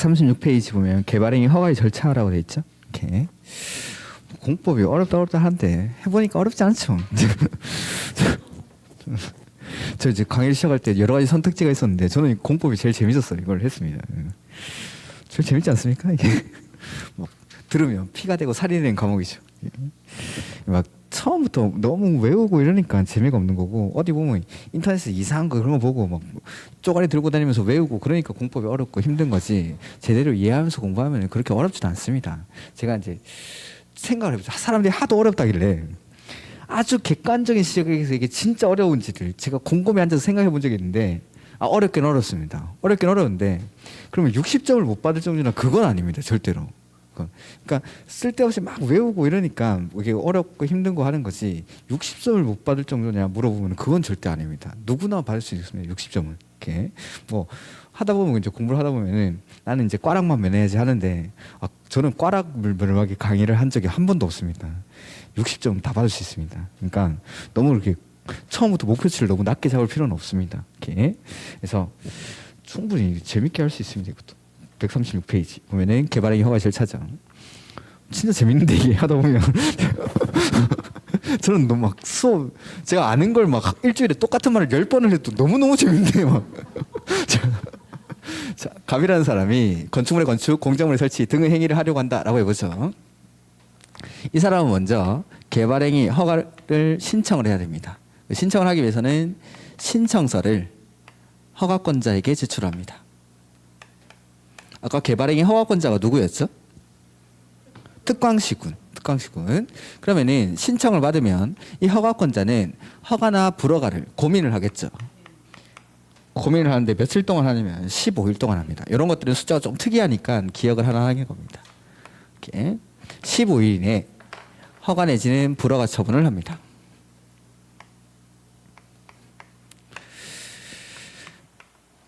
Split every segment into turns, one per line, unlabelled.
36페이지 보면 개발행위 허가의 절차라고 돼 있죠. 이렇게 공법이 어렵다 한데 해보니까 어렵지 않죠. 저 이제 강의를 시작할 때 여러 가지 선택지가 있었는데 저는 공법이 제일 재밌었어요. 이걸 했습니다. 제일 재밌지 않습니까? 이게 막 들으면 피가 되고 살이 되는 과목이죠. 막 처음부터 너무 외우고 이러니까 재미가 없는 거고, 어디 보면 인터넷에 이상한 거 그런 거 보고 막 쪼가리 들고 다니면서 외우고 그러니까 공법이 어렵고 힘든 거지, 제대로 이해하면서 공부하면 그렇게 어렵지도 않습니다. 제가 이제 생각을 해보죠. 사람들이 하도 어렵다길래 아주 객관적인 시각에서 이게 진짜 어려운지를 제가 곰곰이 앉아서 생각해 본 적이 있는데, 어렵긴 어렵습니다. 어렵긴 어려운데 그러면 60점을 못 받을 정도나 그건 아닙니다. 절대로. 그러니까 쓸데없이 막 외우고 이러니까 이게 어렵고 힘든 거 하는 거지, 60점을 못 받을 정도냐 물어보면 그건 절대 아닙니다. 누구나 받을 수 있습니다. 60점을. 이렇게 뭐 하다 보면, 이제 공부를 하다 보면은 나는 이제 꽈락만 면해야지 하는데, 저는 꽈락을 면하게 강의를 한 적이 한 번도 없습니다. 60점 다 받을 수 있습니다. 그러니까 너무 이렇게 처음부터 목표치를 너무 낮게 잡을 필요는 없습니다. 이렇게. 그래서 충분히 재밌게 할 수 있습니다. 이것도. 136페이지 보면은 개발행위 허가 절차죠. 진짜 재밌는데 이게 하다 보면 저는 너무 막 수업, 제가 아는 걸 막 일주일에 똑같은 말을 10번을 해도 너무너무 재밌는데 막 자, 갑이라는 사람이 건축물의 건축, 공작물의 설치 등의 행위를 하려고 한다라고 해보죠. 이 사람은 먼저 개발행위 허가를 신청을 해야 됩니다. 신청을 하기 위해서는 신청서를 허가권자에게 제출합니다. 아까 개발행위 허가권자가 누구였죠? 특광시군. 그러면은 신청을 받으면 이 허가권자는 허가나 불허가를 고민을 하겠죠. 고민을 하는데 며칠 동안 하냐면 15일 동안 합니다. 이런 것들은 숫자가 좀 특이하니까 기억을 하나 하는 겁니다. 이렇게 15일 이내 허가 내지는 불허가 처분을 합니다.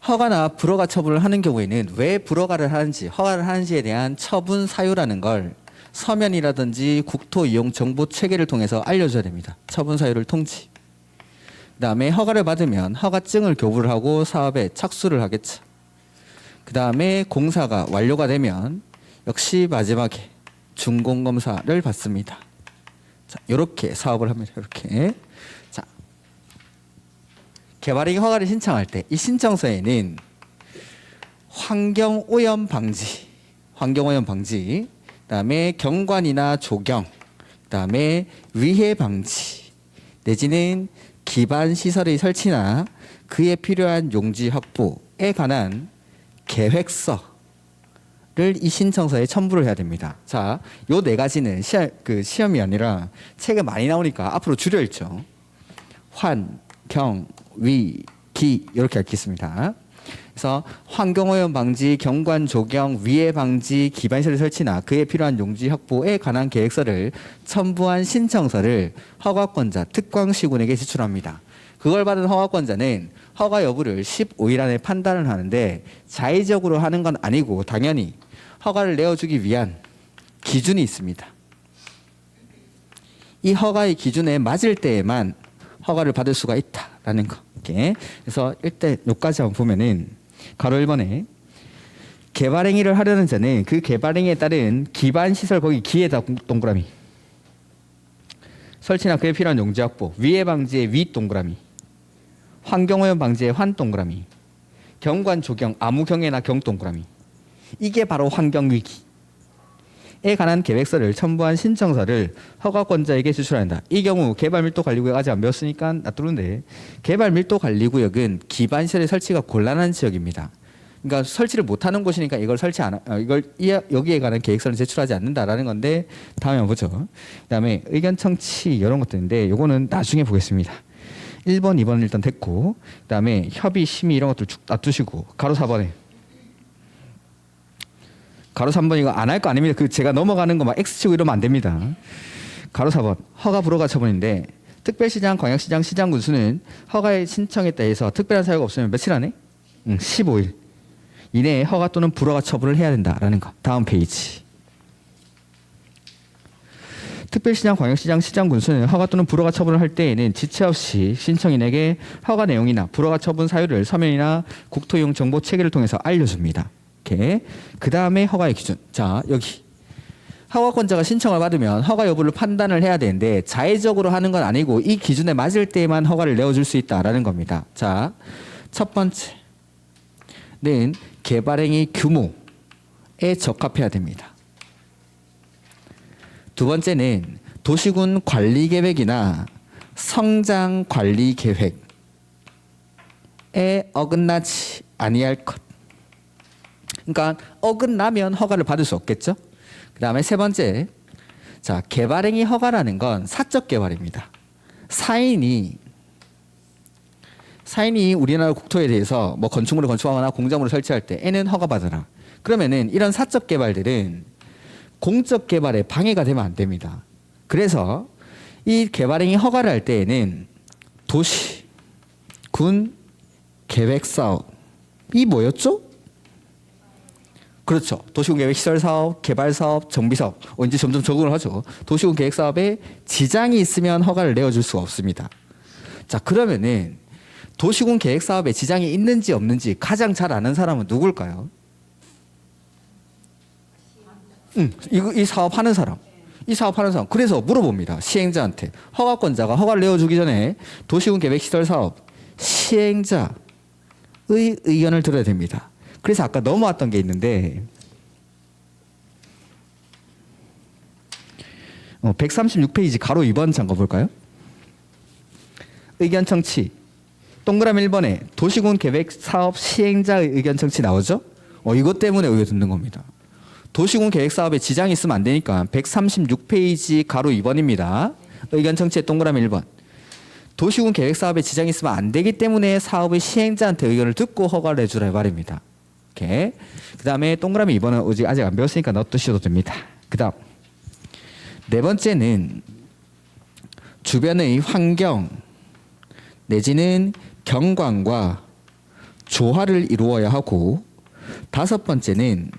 허가나 불허가 처분을 하는 경우에는 왜 불허가를 하는지, 허가를 하는지에 대한 처분 사유라는 걸 서면이라든지 국토이용정보체계를 통해서 알려줘야 됩니다. 처분 사유를 통지. 그 다음에 허가를 받으면 허가증을 교부를 하고 사업에 착수를 하겠죠. 그 다음에 공사가 완료가 되면 역시 마지막에 준공검사를 받습니다. 자, 이렇게 사업을 합니다. 이렇게. 자, 개발행위 허가를 신청할 때 이 신청서에는 환경오염 방지, 그다음에 경관이나 조경, 그다음에 위해 방지 내지는 기반 시설의 설치나 그에 필요한 용지 확보에 관한 계획서를 이 신청서에 첨부를 해야 됩니다. 자, 요 네 가지는 시험이 아니라 책에 많이 나오니까 앞으로 줄여 읽죠. 환, 경, 위, 기 이렇게 읽겠습니다. 그래서 환경오염 방지, 경관 조경, 위해 방지, 기반시설 설치나 그에 필요한 용지 확보에 관한 계획서를 첨부한 신청서를 허가권자 특광시군에게 제출합니다. 그걸 받은 허가권자는 허가 여부를 15일 안에 판단을 하는데, 자의적으로 하는 건 아니고 당연히 허가를 내어주기 위한 기준이 있습니다. 이 허가의 기준에 맞을 때에만 허가를 받을 수가 있다라는 거. 이렇게. 그래서 일단 여기까지 한번 보면은 가로 1번에 개발행위를 하려는 자는 그 개발행위에 따른 기반시설, 거기 기에다 동그라미, 설치나 그에 필요한 용지 확보, 위해 방지에 위 동그라미, 환경오염 방지에 환 동그라미, 경관 조경, 아무 경에나 경 동그라미, 이게 바로 환경위기에 관한 계획서를 첨부한 신청서를 허가권자에게 제출한다. 이 경우 개발밀도관리구역 아직 안 배웠으니까 놔두는데, 개발밀도관리구역은 기반시설의 설치가 곤란한 지역입니다. 그러니까 설치를 못하는 곳이니까 이걸 여기에 관한 계획서를 제출하지 않는다라는 건데, 다음에 한번 보죠. 그다음에 의견 청취 이런 것들인데 요거는 나중에 보겠습니다. 1번, 2번은 일단 됐고, 그다음에 협의, 심의 이런 것들 쭉 놔두시고, 가로 4번에 가로 3번 이거 안 할 거 아닙니다. 제가 넘어가는 거 막 X치고 이러면 안 됩니다. 가로 4번 허가 불허가 처분인데, 특별시장, 광역시장, 시장 군수는 허가의 신청에 대해서 특별한 사유가 없으면 며칠 안에? 15일 이내에 허가 또는 불허가 처분을 해야 된다라는 거. 다음 페이지. 특별시장, 광역시장, 시장 군수는 허가 또는 불허가 처분을 할 때에는 지체 없이 신청인에게 허가 내용이나 불허가 처분 사유를 서면이나 국토이용 정보 체계를 통해서 알려줍니다. 이렇게. 그 다음에 허가의 기준. 자, 여기 허가권자가 신청을 받으면 허가 여부를 판단을 해야 되는데 자의적으로 하는 건 아니고 이 기준에 맞을 때만 허가를 내어줄 수 있다라는 겁니다. 자, 첫 번째는 개발행위 규모에 적합해야 됩니다. 두 번째는 도시군 관리 계획이나 성장 관리 계획에 어긋나지 아니할 것. 그러니까 어긋나면 허가를 받을 수 없겠죠. 그 다음에 세 번째, 자, 개발행위 허가라는 건 사적 개발입니다. 사인이 우리나라 국토에 대해서 뭐 건축물을 건축하거나 공작물을 설치할 때 에는 허가받으라. 그러면은 이런 사적 개발들은 공적 개발에 방해가 되면 안 됩니다. 그래서 이 개발행위 허가를 할 때에는 도시, 군, 계획 사업이 뭐였죠? 그렇죠. 도시군 계획 시설 사업, 개발 사업, 정비 사업. 이제 점점 적응을 하죠. 도시군 계획 사업에 지장이 있으면 허가를 내어줄 수가 없습니다. 자, 그러면은 도시군 계획 사업에 지장이 있는지 없는지 가장 잘 아는 사람은 누굴까요? 이 사업하는 사람. 이 사업하는 사람. 그래서 물어봅니다. 시행자한테. 허가권자가 허가를 내어주기 전에 도시군 계획 시설 사업 시행자의 의견을 들어야 됩니다. 그래서 아까 넘어왔던 게 있는데 136페이지 가로 2번 잠깐 볼까요? 의견 청취. 동그라미 1번에 도시군 계획 사업 시행자의 의견 청취 나오죠? 이것 때문에 의견 듣는 겁니다. 도시군 계획 사업에 지장이 있으면 안 되니까 136페이지 가로 2번입니다. 의견 청취의 동그라미 1번. 도시군 계획 사업에 지장이 있으면 안 되기 때문에 사업의 시행자한테 의견을 듣고 허가를 해주라 말입니다. 이렇게. 그 다음에 동그라미 2번은 아직 안 배웠으니까 넣어두셔도 됩니다. 그 다음 네 번째는 주변의 환경 내지는 경관과 조화를 이루어야 하고, 다섯 번째는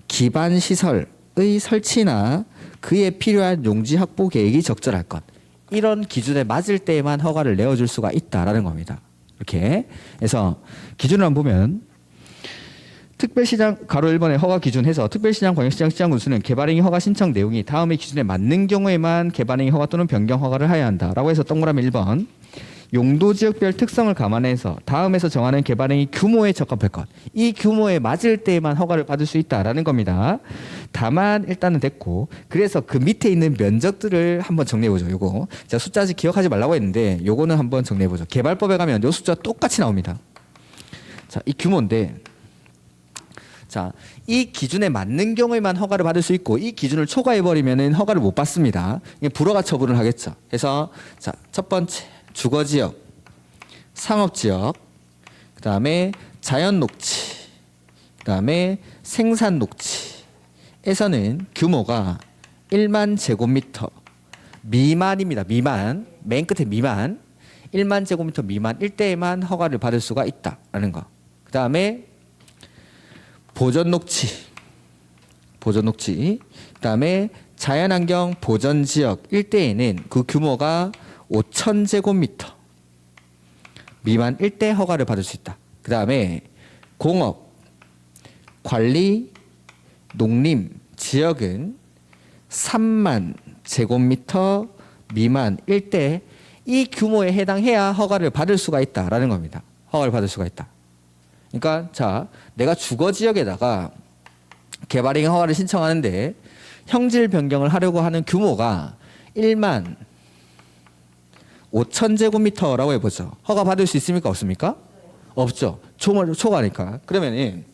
기반 시설의 설치나 그에 필요한 용지 확보 계획이 적절할 것. 이런 기준에 맞을 때에만 허가를 내어줄 수가 있다라는 겁니다. 이렇게 해서 기준을 한번 보면 특별시장 가로 1번에 허가 기준 해서 특별시장, 광역시장, 시장군수는 개발행위 허가 신청 내용이 다음의 기준에 맞는 경우에만 개발행위 허가 또는 변경 허가를 하여야 한다라고 해서 동그라미 1번 용도 지역별 특성을 감안해서 다음에서 정하는 개발행위 규모에 적합할 것. 이 규모에 맞을 때에만 허가를 받을 수 있다라는 겁니다. 다만 일단은 됐고, 그래서 그 밑에 있는 면적들을 한번 정리해보죠. 요거 제가 숫자 아직 기억하지 말라고 했는데 요거는 한번 정리해보죠. 개발법에 가면 요 숫자 똑같이 나옵니다. 자, 이 규모인데, 자, 이 기준에 맞는 경우에만 허가를 받을 수 있고 이 기준을 초과해버리면 허가를 못 받습니다. 이게 불허가 처분을 하겠죠. 그래서 자, 첫 번째 주거지역, 상업지역, 그 다음에 자연녹지, 그 다음에 생산녹지에서는 규모가 1만 제곱미터 미만입니다. 미만, 맨 끝에 미만, 1만 제곱미터 미만일 때에만 허가를 받을 수가 있다라는 거. 그 다음에 보전녹지, 그 다음에 자연환경 보전지역 일대에는 그 규모가 5,000제곱미터 미만일 때 허가를 받을 수 있다. 그 다음에 공업, 관리, 농림 지역은 3만 제곱미터 미만일 때 이 규모에 해당해야 허가를 받을 수가 있다라는 겁니다. 허가를 받을 수가 있다. 그러니까 자, 내가 주거지역에다가 개발행위 허가를 신청하는데 형질 변경을 하려고 하는 규모가 1만 5,000제곱미터라고 해보죠. 허가 받을 수 있습니까? 없습니까? 없죠. 초과니까. 그러면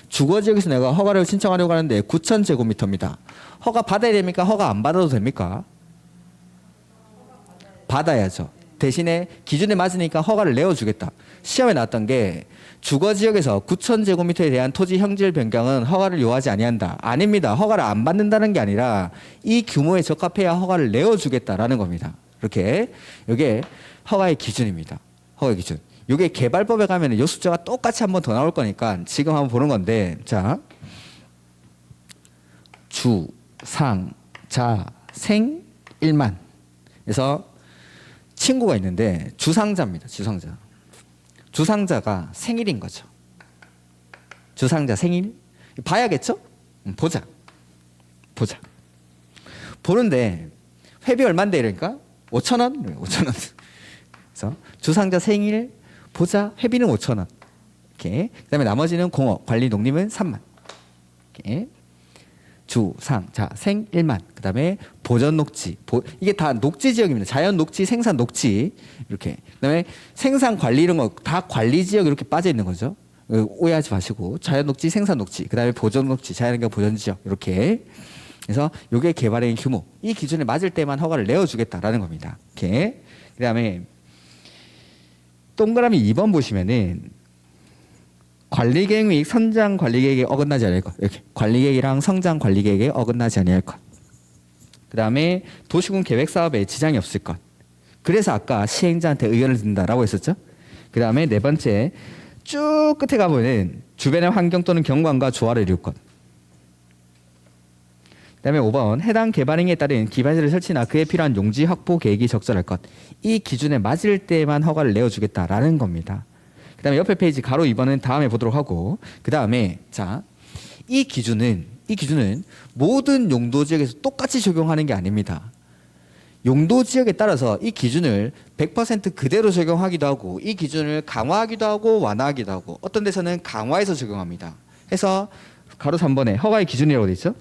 주거지역에서 내가 허가를 신청하려고 하는데 9,000제곱미터입니다. 허가 받아야 됩니까? 허가 안 받아도 됩니까? 받아야죠. 대신에 기준에 맞으니까 허가를 내어주겠다. 시험에 나왔던 게 주거지역에서 9,000제곱미터에 대한 토지 형질 변경은 허가를 요하지 아니한다. 아닙니다. 허가를 안 받는다는 게 아니라 이 규모에 적합해야 허가를 내어주겠다라는 겁니다. 이렇게 이게 허가의 기준입니다. 허가의 기준. 이게 개발법에 가면 이 숫자가 똑같이 한 번 더 나올 거니까 지금 한번 보는 건데, 자, 주, 상, 자, 생, 1만. 그래서 친구가 있는데 주상자입니다. 주상자. 주상자가 생일인 거죠. 주상자 생일. 봐야겠죠? 보자. 보는데 회비 얼마인데 이러니까 5,000원? 5,000원. 그래서 주상자 생일 보자 회비는 5,000원. 이렇게. 그다음에 나머지는 공업, 관리, 농림은 3만. 이렇게. 주상자 생 1만. 그다음에 보전 녹지. 이게 다 녹지 지역입니다. 자연 녹지, 생산 녹지. 이렇게. 그다음에 생산 관리 이런 거 다 관리 지역 이렇게 빠져 있는 거죠. 오해하지 마시고 자연 녹지, 생산 녹지, 그다음에 보전 녹지, 자연환경 보전 지역 이렇게. 그래서 요게 개발행위 규모. 이 기준에 맞을 때만 허가를 내어 주겠다라는 겁니다. 이렇게. 그다음에 동그라미 2번 보시면은 관리계획 및 성장 관리계획에 어긋나지 않을 것. 이렇게 관리계획이랑 성장 관리계획에 어긋나지 않을 것. 그다음에 도시군 계획 사업에 지장이 없을 것. 그래서 아까 시행자한테 의견을 듣는다라고 했었죠. 그다음에 네 번째 쭉 끝에 가보면 주변의 환경 또는 경관과 조화를 이룰 것. 그다음에 5번 해당 개발행위에 따른 기반시설 설치나 그에 필요한 용지 확보 계획이 적절할 것. 이 기준에 맞을 때만 허가를 내어주겠다라는 겁니다. 그다음에 옆에 페이지 가로 2번은 다음에 보도록 하고, 그다음에 자, 이 기준은 모든 용도 지역에서 똑같이 적용하는 게 아닙니다. 용도 지역에 따라서 이 기준을 100% 그대로 적용하기도 하고 이 기준을 강화하기도 하고 완화하기도 하고 어떤 데서는 강화해서 적용합니다. 해서 가로 3번에 허가의 기준이라고 돼 있죠.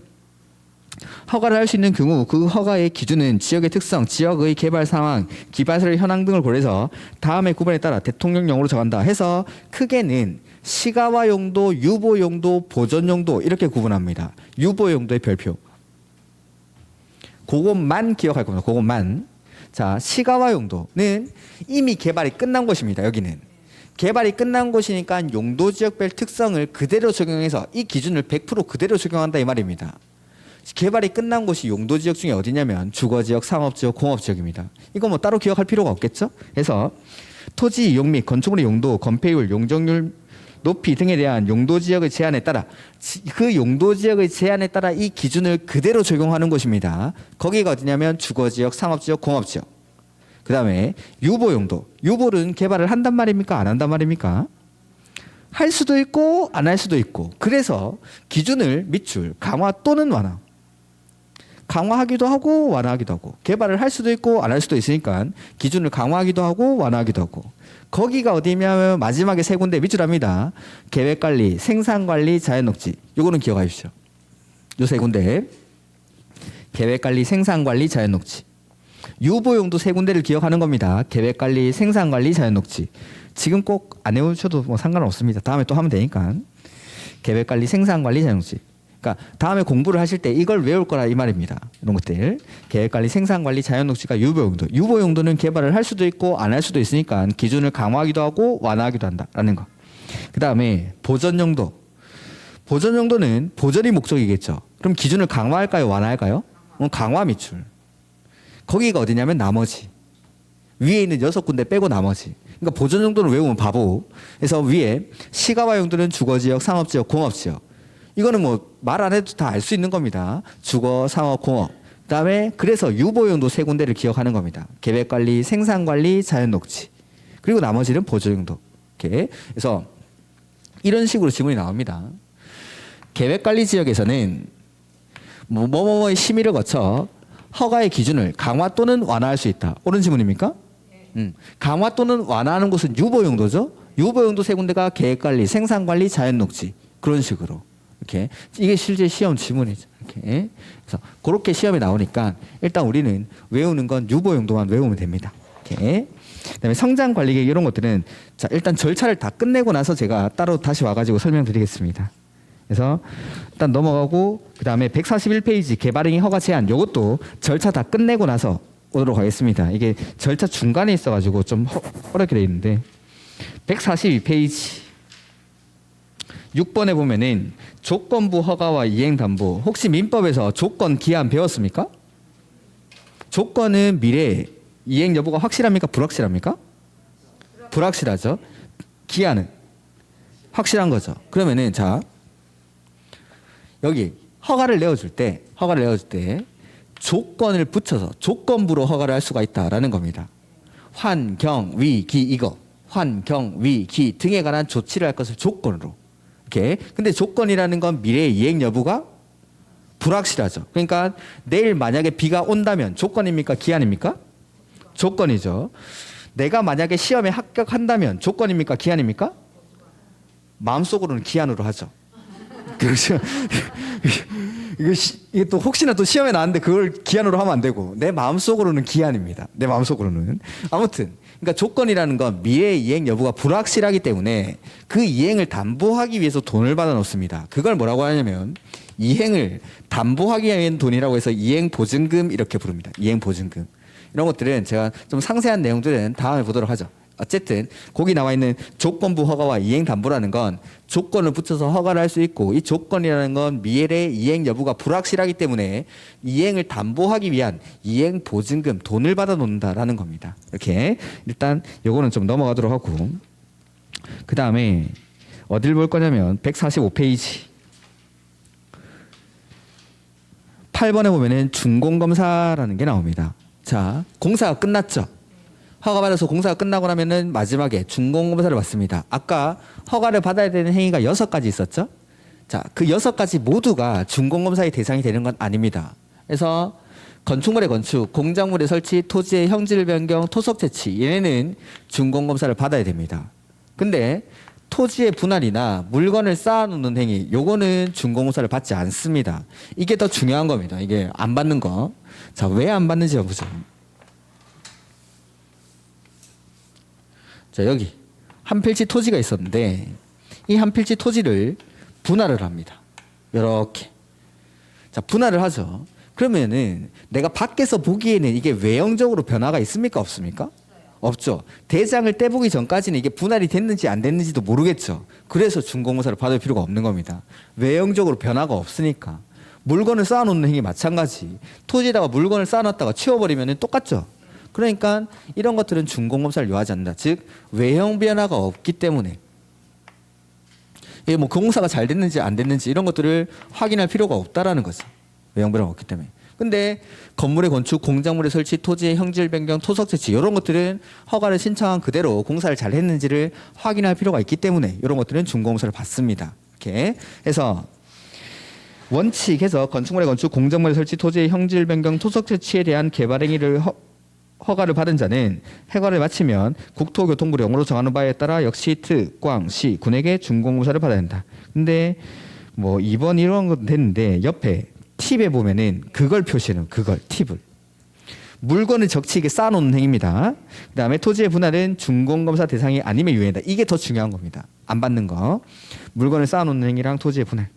허가를 할 수 있는 경우 그 허가의 기준은 지역의 특성, 지역의 개발 상황, 기반시설 현황 등을 고려해서 다음의 구분에 따라 대통령령으로 정한다 해서 크게는 시가화 용도, 유보 용도, 보전 용도 이렇게 구분합니다. 유보 용도의 별표. 그것만 기억할 겁니다. 그것만. 자, 시가화 용도는 이미 개발이 끝난 곳입니다. 여기는. 개발이 끝난 곳이니까 용도 지역별 특성을 그대로 적용해서 이 기준을 100% 그대로 적용한다 이 말입니다. 개발이 끝난 곳이 용도 지역 중에 어디냐면 주거 지역, 상업 지역, 공업 지역입니다. 이거 뭐 따로 기억할 필요가 없겠죠? 그래서 토지 이용 및 건축물의 용도, 건폐율, 용적률 높이 등에 대한 용도 지역의 제한에 따라 그 용도 지역의 제한에 따라 이 기준을 그대로 적용하는 곳입니다. 거기가 어디냐면 주거 지역, 상업 지역, 공업 지역. 그다음에 유보 용도. 유보는 개발을 한단 말입니까? 안 한단 말입니까? 할 수도 있고 안 할 수도 있고. 그래서 기준을 밑줄 강화 또는 완화. 강화하기도 하고 완화하기도 하고 개발을 할 수도 있고 안 할 수도 있으니까 기준을 강화하기도 하고 완화하기도 하고 거기가 어디냐면 마지막에 세 군데 밑줄합니다. 계획관리, 생산관리, 자연녹지. 요거는 기억하십시오. 요 세 군데. 계획관리, 생산관리, 자연녹지. 유보용도 세 군데를 기억하는 겁니다. 계획관리, 생산관리, 자연녹지. 지금 꼭 안 외우셔도 뭐 상관없습니다. 다음에 또 하면 되니까. 계획관리, 생산관리, 자연녹지. 그러니까 다음에 공부를 하실 때 이걸 외울 거라 이 말입니다. 이런 것들. 계획관리, 생산관리, 자연녹지가 유보용도. 유보용도는 개발을 할 수도 있고 안 할 수도 있으니까 기준을 강화하기도 하고 완화하기도 한다라는 거. 그 다음에 보전용도. 보전용도는 보전이 목적이겠죠. 그럼 기준을 강화할까요? 완화할까요? 강화 밑줄. 거기가 어디냐면 나머지. 위에 있는 6군데 빼고 나머지. 그러니까 보전용도는 외우면 바보. 그래서 위에 시가화용도는 주거지역, 상업지역, 공업지역. 이거는 뭐 말 안 해도 다 알 수 있는 겁니다. 주거, 상업, 공업. 그다음에 그래서 유보용도 세 군데를 기억하는 겁니다. 계획관리, 생산관리, 자연녹지. 그리고 나머지는 보조용도. 이렇게. 그래서 이런 식으로 질문이 나옵니다. 계획관리 지역에서는 뭐뭐뭐의 심의를 거쳐 허가의 기준을 강화 또는 완화할 수 있다. 옳은 질문입니까? 강화 또는 완화하는 곳은 유보용도죠. 유보용도 세 군데가 계획관리, 생산관리, 자연녹지. 그런 식으로. 이렇게 이게 실제 시험 지문이죠. 이렇게. 그래서 그렇게 시험에 나오니까 일단 우리는 외우는 건 유보용도만 외우면 됩니다. 이렇게. 그다음에 성장 관리 계획 이런 것들은 자 일단 절차를 다 끝내고 나서 제가 따로 다시 와가지고 설명드리겠습니다. 그래서 일단 넘어가고 그다음에 141페이지 개발행위 허가 제한 이것도 절차 다 끝내고 나서 오도록 하겠습니다. 이게 절차 중간에 있어가지고 좀 어렵게 돼 있는데 142페이지 6번에 보면은 조건부 허가와 이행담보. 혹시 민법에서 조건 기한 배웠습니까? 조건은 미래, 이행 여부가 확실합니까? 불확실합니까? 불확실하죠. 기한은 확실한 거죠. 그러면은 자 여기 허가를 내어줄 때 조건을 붙여서 조건부로 허가를 할 수가 있다라는 겁니다. 환경, 위, 기 이거 환경, 위, 기 등에 관한 조치를 할 것을 조건으로. 이렇게. 근데 조건이라는 건 미래의 이행 여부가 불확실하죠. 그러니까 내일 만약에 비가 온다면 조건입니까? 기한입니까? 조건이죠. 내가 만약에 시험에 합격한다면 조건입니까? 기한입니까? 마음속으로는 기한으로 하죠. 그렇죠. 이게 또 혹시나 또 시험에 나왔는데 그걸 기한으로 하면 안 되고 내 마음속으로는 기한입니다. 내 마음속으로는. 아무튼 그러니까 조건이라는 건 미래의 이행 여부가 불확실하기 때문에 그 이행을 담보하기 위해서 돈을 받아 놓습니다. 그걸 뭐라고 하냐면 이행을 담보하기 위한 돈이라고 해서 이행 보증금 이렇게 부릅니다. 이행 보증금. 이런 것들은 제가 좀 상세한 내용들은 다음에 보도록 하죠. 어쨌든 거기 나와 있는 조건부 허가와 이행 담보라는 건 조건을 붙여서 허가를 할 수 있고 이 조건이라는 건 미래의 이행 여부가 불확실하기 때문에 이행을 담보하기 위한 이행 보증금 돈을 받아 놓는다라는 겁니다. 이렇게 일단 요거는 좀 넘어가도록 하고 그 다음에 어딜 볼 거냐면 145페이지 8번에 보면은 준공검사라는 게 나옵니다. 자, 공사가 끝났죠. 허가받아서 공사가 끝나고 나면은 마지막에 준공검사를 받습니다. 아까 허가를 받아야 되는 행위가 6가지 있었죠. 자, 그 6가지 모두가 준공검사의 대상이 되는 건 아닙니다. 그래서 건축물의 건축, 공작물의 설치, 토지의 형질 변경, 토속 채취 얘네는 준공검사를 받아야 됩니다. 근데 토지의 분할이나 물건을 쌓아놓는 행위 요거는 준공검사를 받지 않습니다. 이게 더 중요한 겁니다. 이게 안 받는 거. 자, 왜 안 받는지 보죠. 자, 여기 한 필지 토지가 있었는데 이 한 필지 토지를 분할을 합니다. 이렇게. 자, 분할을 하죠. 그러면은 내가 밖에서 보기에는 이게 외형적으로 변화가 있습니까? 없습니까? 없죠. 대장을 떼보기 전까지는 이게 분할이 됐는지 안 됐는지도 모르겠죠. 그래서 준공검사를 받을 필요가 없는 겁니다. 외형적으로 변화가 없으니까. 물건을 쌓아놓는 행위 마찬가지. 토지에다가 물건을 쌓아놨다가 치워버리면 똑같죠. 그러니까 이런 것들은 준공검사를 요하지 않는다. 즉 외형 변화가 없기 때문에 이게 뭐 공사가 잘 됐는지 안 됐는지 이런 것들을 확인할 필요가 없다라는 거죠. 외형 변화가 없기 때문에. 근데 건물의 건축, 공작물의 설치, 토지의 형질 변경, 토속 채취 이런 것들은 허가를 신청한 그대로 공사를 잘 했는지를 확인할 필요가 있기 때문에 이런 것들은 준공검사를 받습니다. 이렇게 해서 원칙에서 건축물의 건축, 공작물의 설치, 토지의 형질 변경, 토속 채취에 대한 개발 행위를 허가를 받은 자는 해과를 마치면 국토교통부령으로 정하는 바에 따라 역시 특광시 군에게 준공검사를 받아야 한다. 근데 뭐 2번 이런 건 됐는데 옆에 팁에 보면은 그걸 표시해놓은 그걸 팁을 물건을 적치게 쌓아놓는 행위입니다. 그 다음에 토지의 분할은 준공검사 대상이 아니면 유예다. 이게 더 중요한 겁니다. 안 받는 거 물건을 쌓아놓는 행위랑 토지의 분할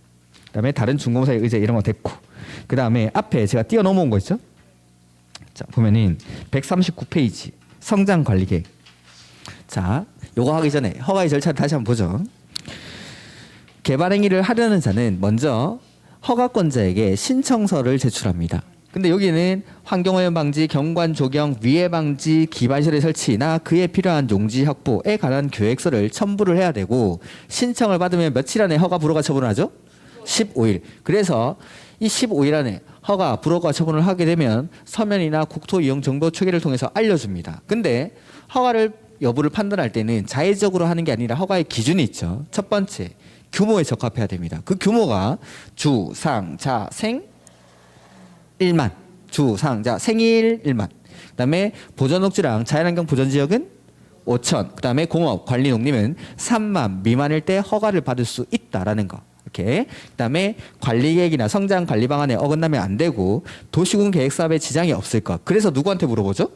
그 다음에 다른 준공검사의 의제 이런 거 됐고 그 다음에 앞에 제가 띄어 넘어온 거 있죠. 자, 보면은 139페이지 성장관리계획. 자, 요거 하기 전에 허가의 절차를 다시 한번 보죠. 개발 행위를 하려는 자는 먼저 허가권자에게 신청서를 제출합니다. 근데 여기는 환경오염 방지, 경관 조경, 위해 방지, 기반시설의 설치나 그에 필요한 용지 확보에 관한 계획서를 첨부를 해야 되고 신청을 받으면 며칠 안에 허가 불허가 처분을 하죠? 15일. 그래서 이 15일 안에 허가 불허가 처분을 하게 되면 서면이나 국토이용정보 초기를 통해서 알려줍니다. 근데 허가를 여부를 판단할 때는 자의적으로 하는 게 아니라 허가의 기준이 있죠. 첫 번째, 규모에 적합해야 됩니다. 그 규모가 주, 상, 자, 생 1만. 주, 상, 자, 생일 1만. 그다음에 보전녹지랑 자연환경 보전지역은 5천. 그다음에 공업, 관리, 농림은 3만 미만일 때 허가를 받을 수 있다라는 거. 이렇게. 그다음에 관리 계획이나 성장 관리 방안에 어긋나면 안 되고 도시군 계획 사업에 지장이 없을 것. 그래서 누구한테 물어보죠?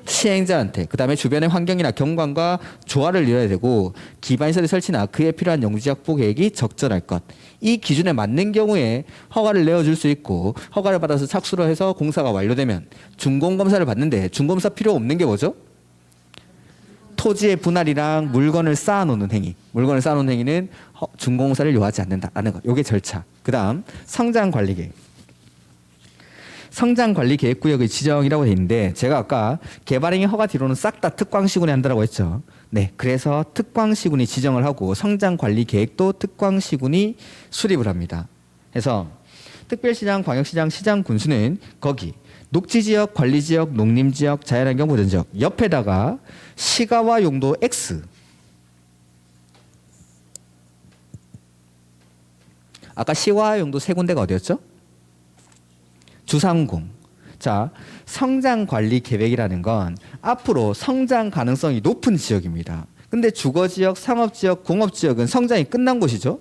시행자한테. 그다음에 주변의 환경이나 경관과 조화를 이뤄야 되고 기반시설의 설치나 그에 필요한 용지 확보 계획이 적절할 것. 이 기준에 맞는 경우에 허가를 내어줄 수 있고 허가를 받아서 착수를 해서 공사가 완료되면 준공검사를 받는데 준공검사 필요 없는 게 뭐죠? 토지의 분할이랑 물건을 쌓아놓는 행위. 물건을 쌓아놓는 행위는 준공검사를 요하지 않는다라는 것. 이게 절차. 그 다음 성장관리계획. 성장관리계획구역의 지정이라고 되어 있는데 제가 아까 개발행위 허가 뒤로는 싹 다 특광시군이 한다고 했죠. 네, 그래서 특광시군이 지정을 하고 성장관리계획도 특광시군이 수립을 합니다. 그래서 특별시장, 광역시장, 시장, 군수는 거기 녹지지역, 관리지역, 농림지역, 자연환경 보전지역 옆에다가 시가와 용도 X 아까 시화용도 세 군데가 어디였죠? 주상공. 자, 성장관리계획이라는 건 앞으로 성장 가능성이 높은 지역입니다. 근데 주거지역, 상업지역, 공업지역은 성장이 끝난 곳이죠.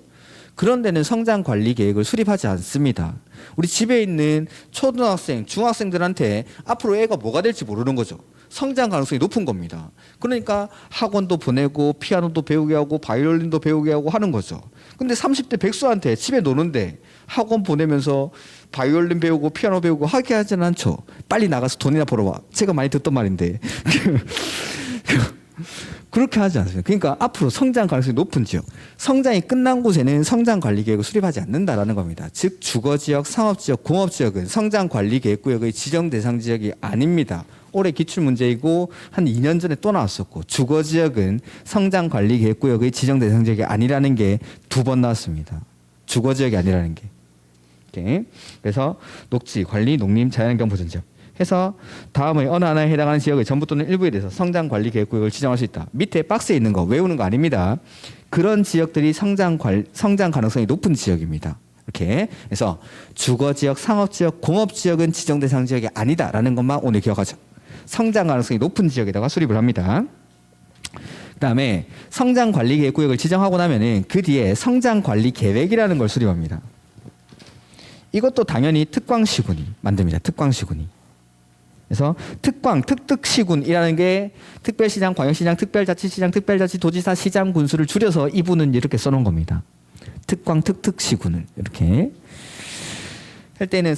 그런 데는 성장관리계획을 수립하지 않습니다. 우리 집에 있는 초등학생, 중학생들한테 앞으로 애가 뭐가 될지 모르는 거죠. 성장 가능성이 높은 겁니다. 그러니까 학원도 보내고 피아노도 배우게 하고 바이올린도 배우게 하고 하는 거죠. 근데 30대 백수한테 집에 노는데 학원 보내면서 바이올린 배우고 피아노 배우고 하게 하지는 않죠. 빨리 나가서 돈이나 벌어와. 제가 많이 듣던 말인데 그렇게 하지 않습니다. 그러니까 앞으로 성장 가능성이 높은 지역, 성장이 끝난 곳에는 성장관리계획을 수립하지 않는다라는 겁니다. 즉 주거지역, 상업지역, 공업지역은 성장관리계획구역의 지정 대상 지역이 아닙니다. 올해 기출문제이고 한 2년 전에 또 나왔었고, 주거지역은 성장관리계획구역의 지정 대상 지역이 아니라는 게 2번 나왔습니다. 주거지역이 아니라는 게. 오케이. 그래서 녹지, 관리, 농림, 자연환경 보존지역 해서 다음의 어느 하나에 해당하는 지역의 전부 또는 일부에 대해서 성장관리계획구역을 지정할 수 있다. 밑에 박스에 있는 거 외우는 거 아닙니다. 그런 지역들이 성장 가능성이 높은 지역입니다. 이렇게. 그래서 주거지역, 상업지역, 공업지역은 지정 대상 지역이 아니다라는 것만 오늘 기억하죠. 성장 가능성이 높은 지역에다가 수립을 합니다. 그 다음에 성장관리계획구역을 지정하고 나면은 그 뒤에 성장관리계획이라는 걸 수립합니다. 이것도 당연히 특광시군이 만듭니다. 특광시군이. 그래서 특특시군이라는 게 특별시장, 광역시장, 특별자치시장, 특별자치도지사, 시장, 군수를 줄여서 이분은 이렇게 써놓은 겁니다. 특특시군을 이렇게 할 때는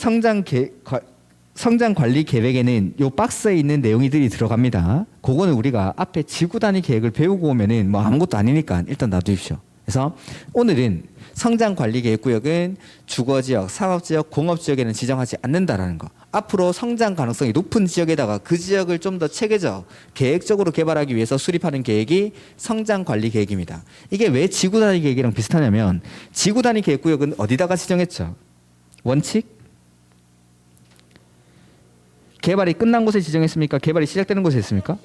성장관리계획에는 요 박스에 있는 내용이들이 들어갑니다. 그거는 우리가 앞에 지구단위 계획을 배우고 오면은 뭐 아무것도 아니니까 일단 놔두십시오. 그래서 오늘은 성장관리계획구역은 주거지역, 상업지역, 공업지역에는 지정하지 않는다라는 거. 앞으로 성장 가능성이 높은 지역에다가 그 지역을 좀 더 체계적, 계획적으로 개발하기 위해서 수립하는 계획이 성장관리계획입니다. 이게 왜 지구단위 계획이랑 비슷하냐면 지구단위 계획구역은 어디다가 지정했죠? 원칙? 개발이 끝난 곳에 지정했습니까? 개발이 시작되는 곳에 했습니까?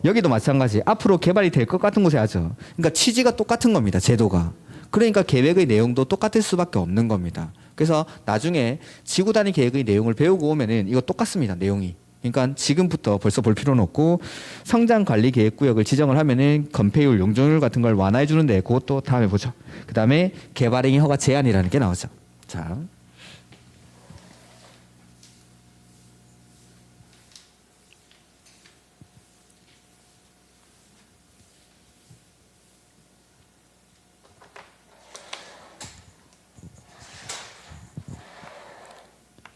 여기도 마찬가지. 앞으로 개발이 될 것 같은 곳에 하죠. 그러니까 취지가 똑같은 겁니다. 제도가. 그러니까 계획의 내용도 똑같을 수밖에 없는 겁니다. 그래서 나중에 지구단위 계획의 내용을 배우고 오면은 이거 똑같습니다. 내용이. 그러니까 지금부터 벌써 볼 필요는 없고 성장관리계획구역을 지정을 하면은 건폐율, 용적률 같은 걸 완화해 주는데 그것도 다음에 보죠. 그 다음에 개발행위 허가 제한이라는 게 나오죠. 자.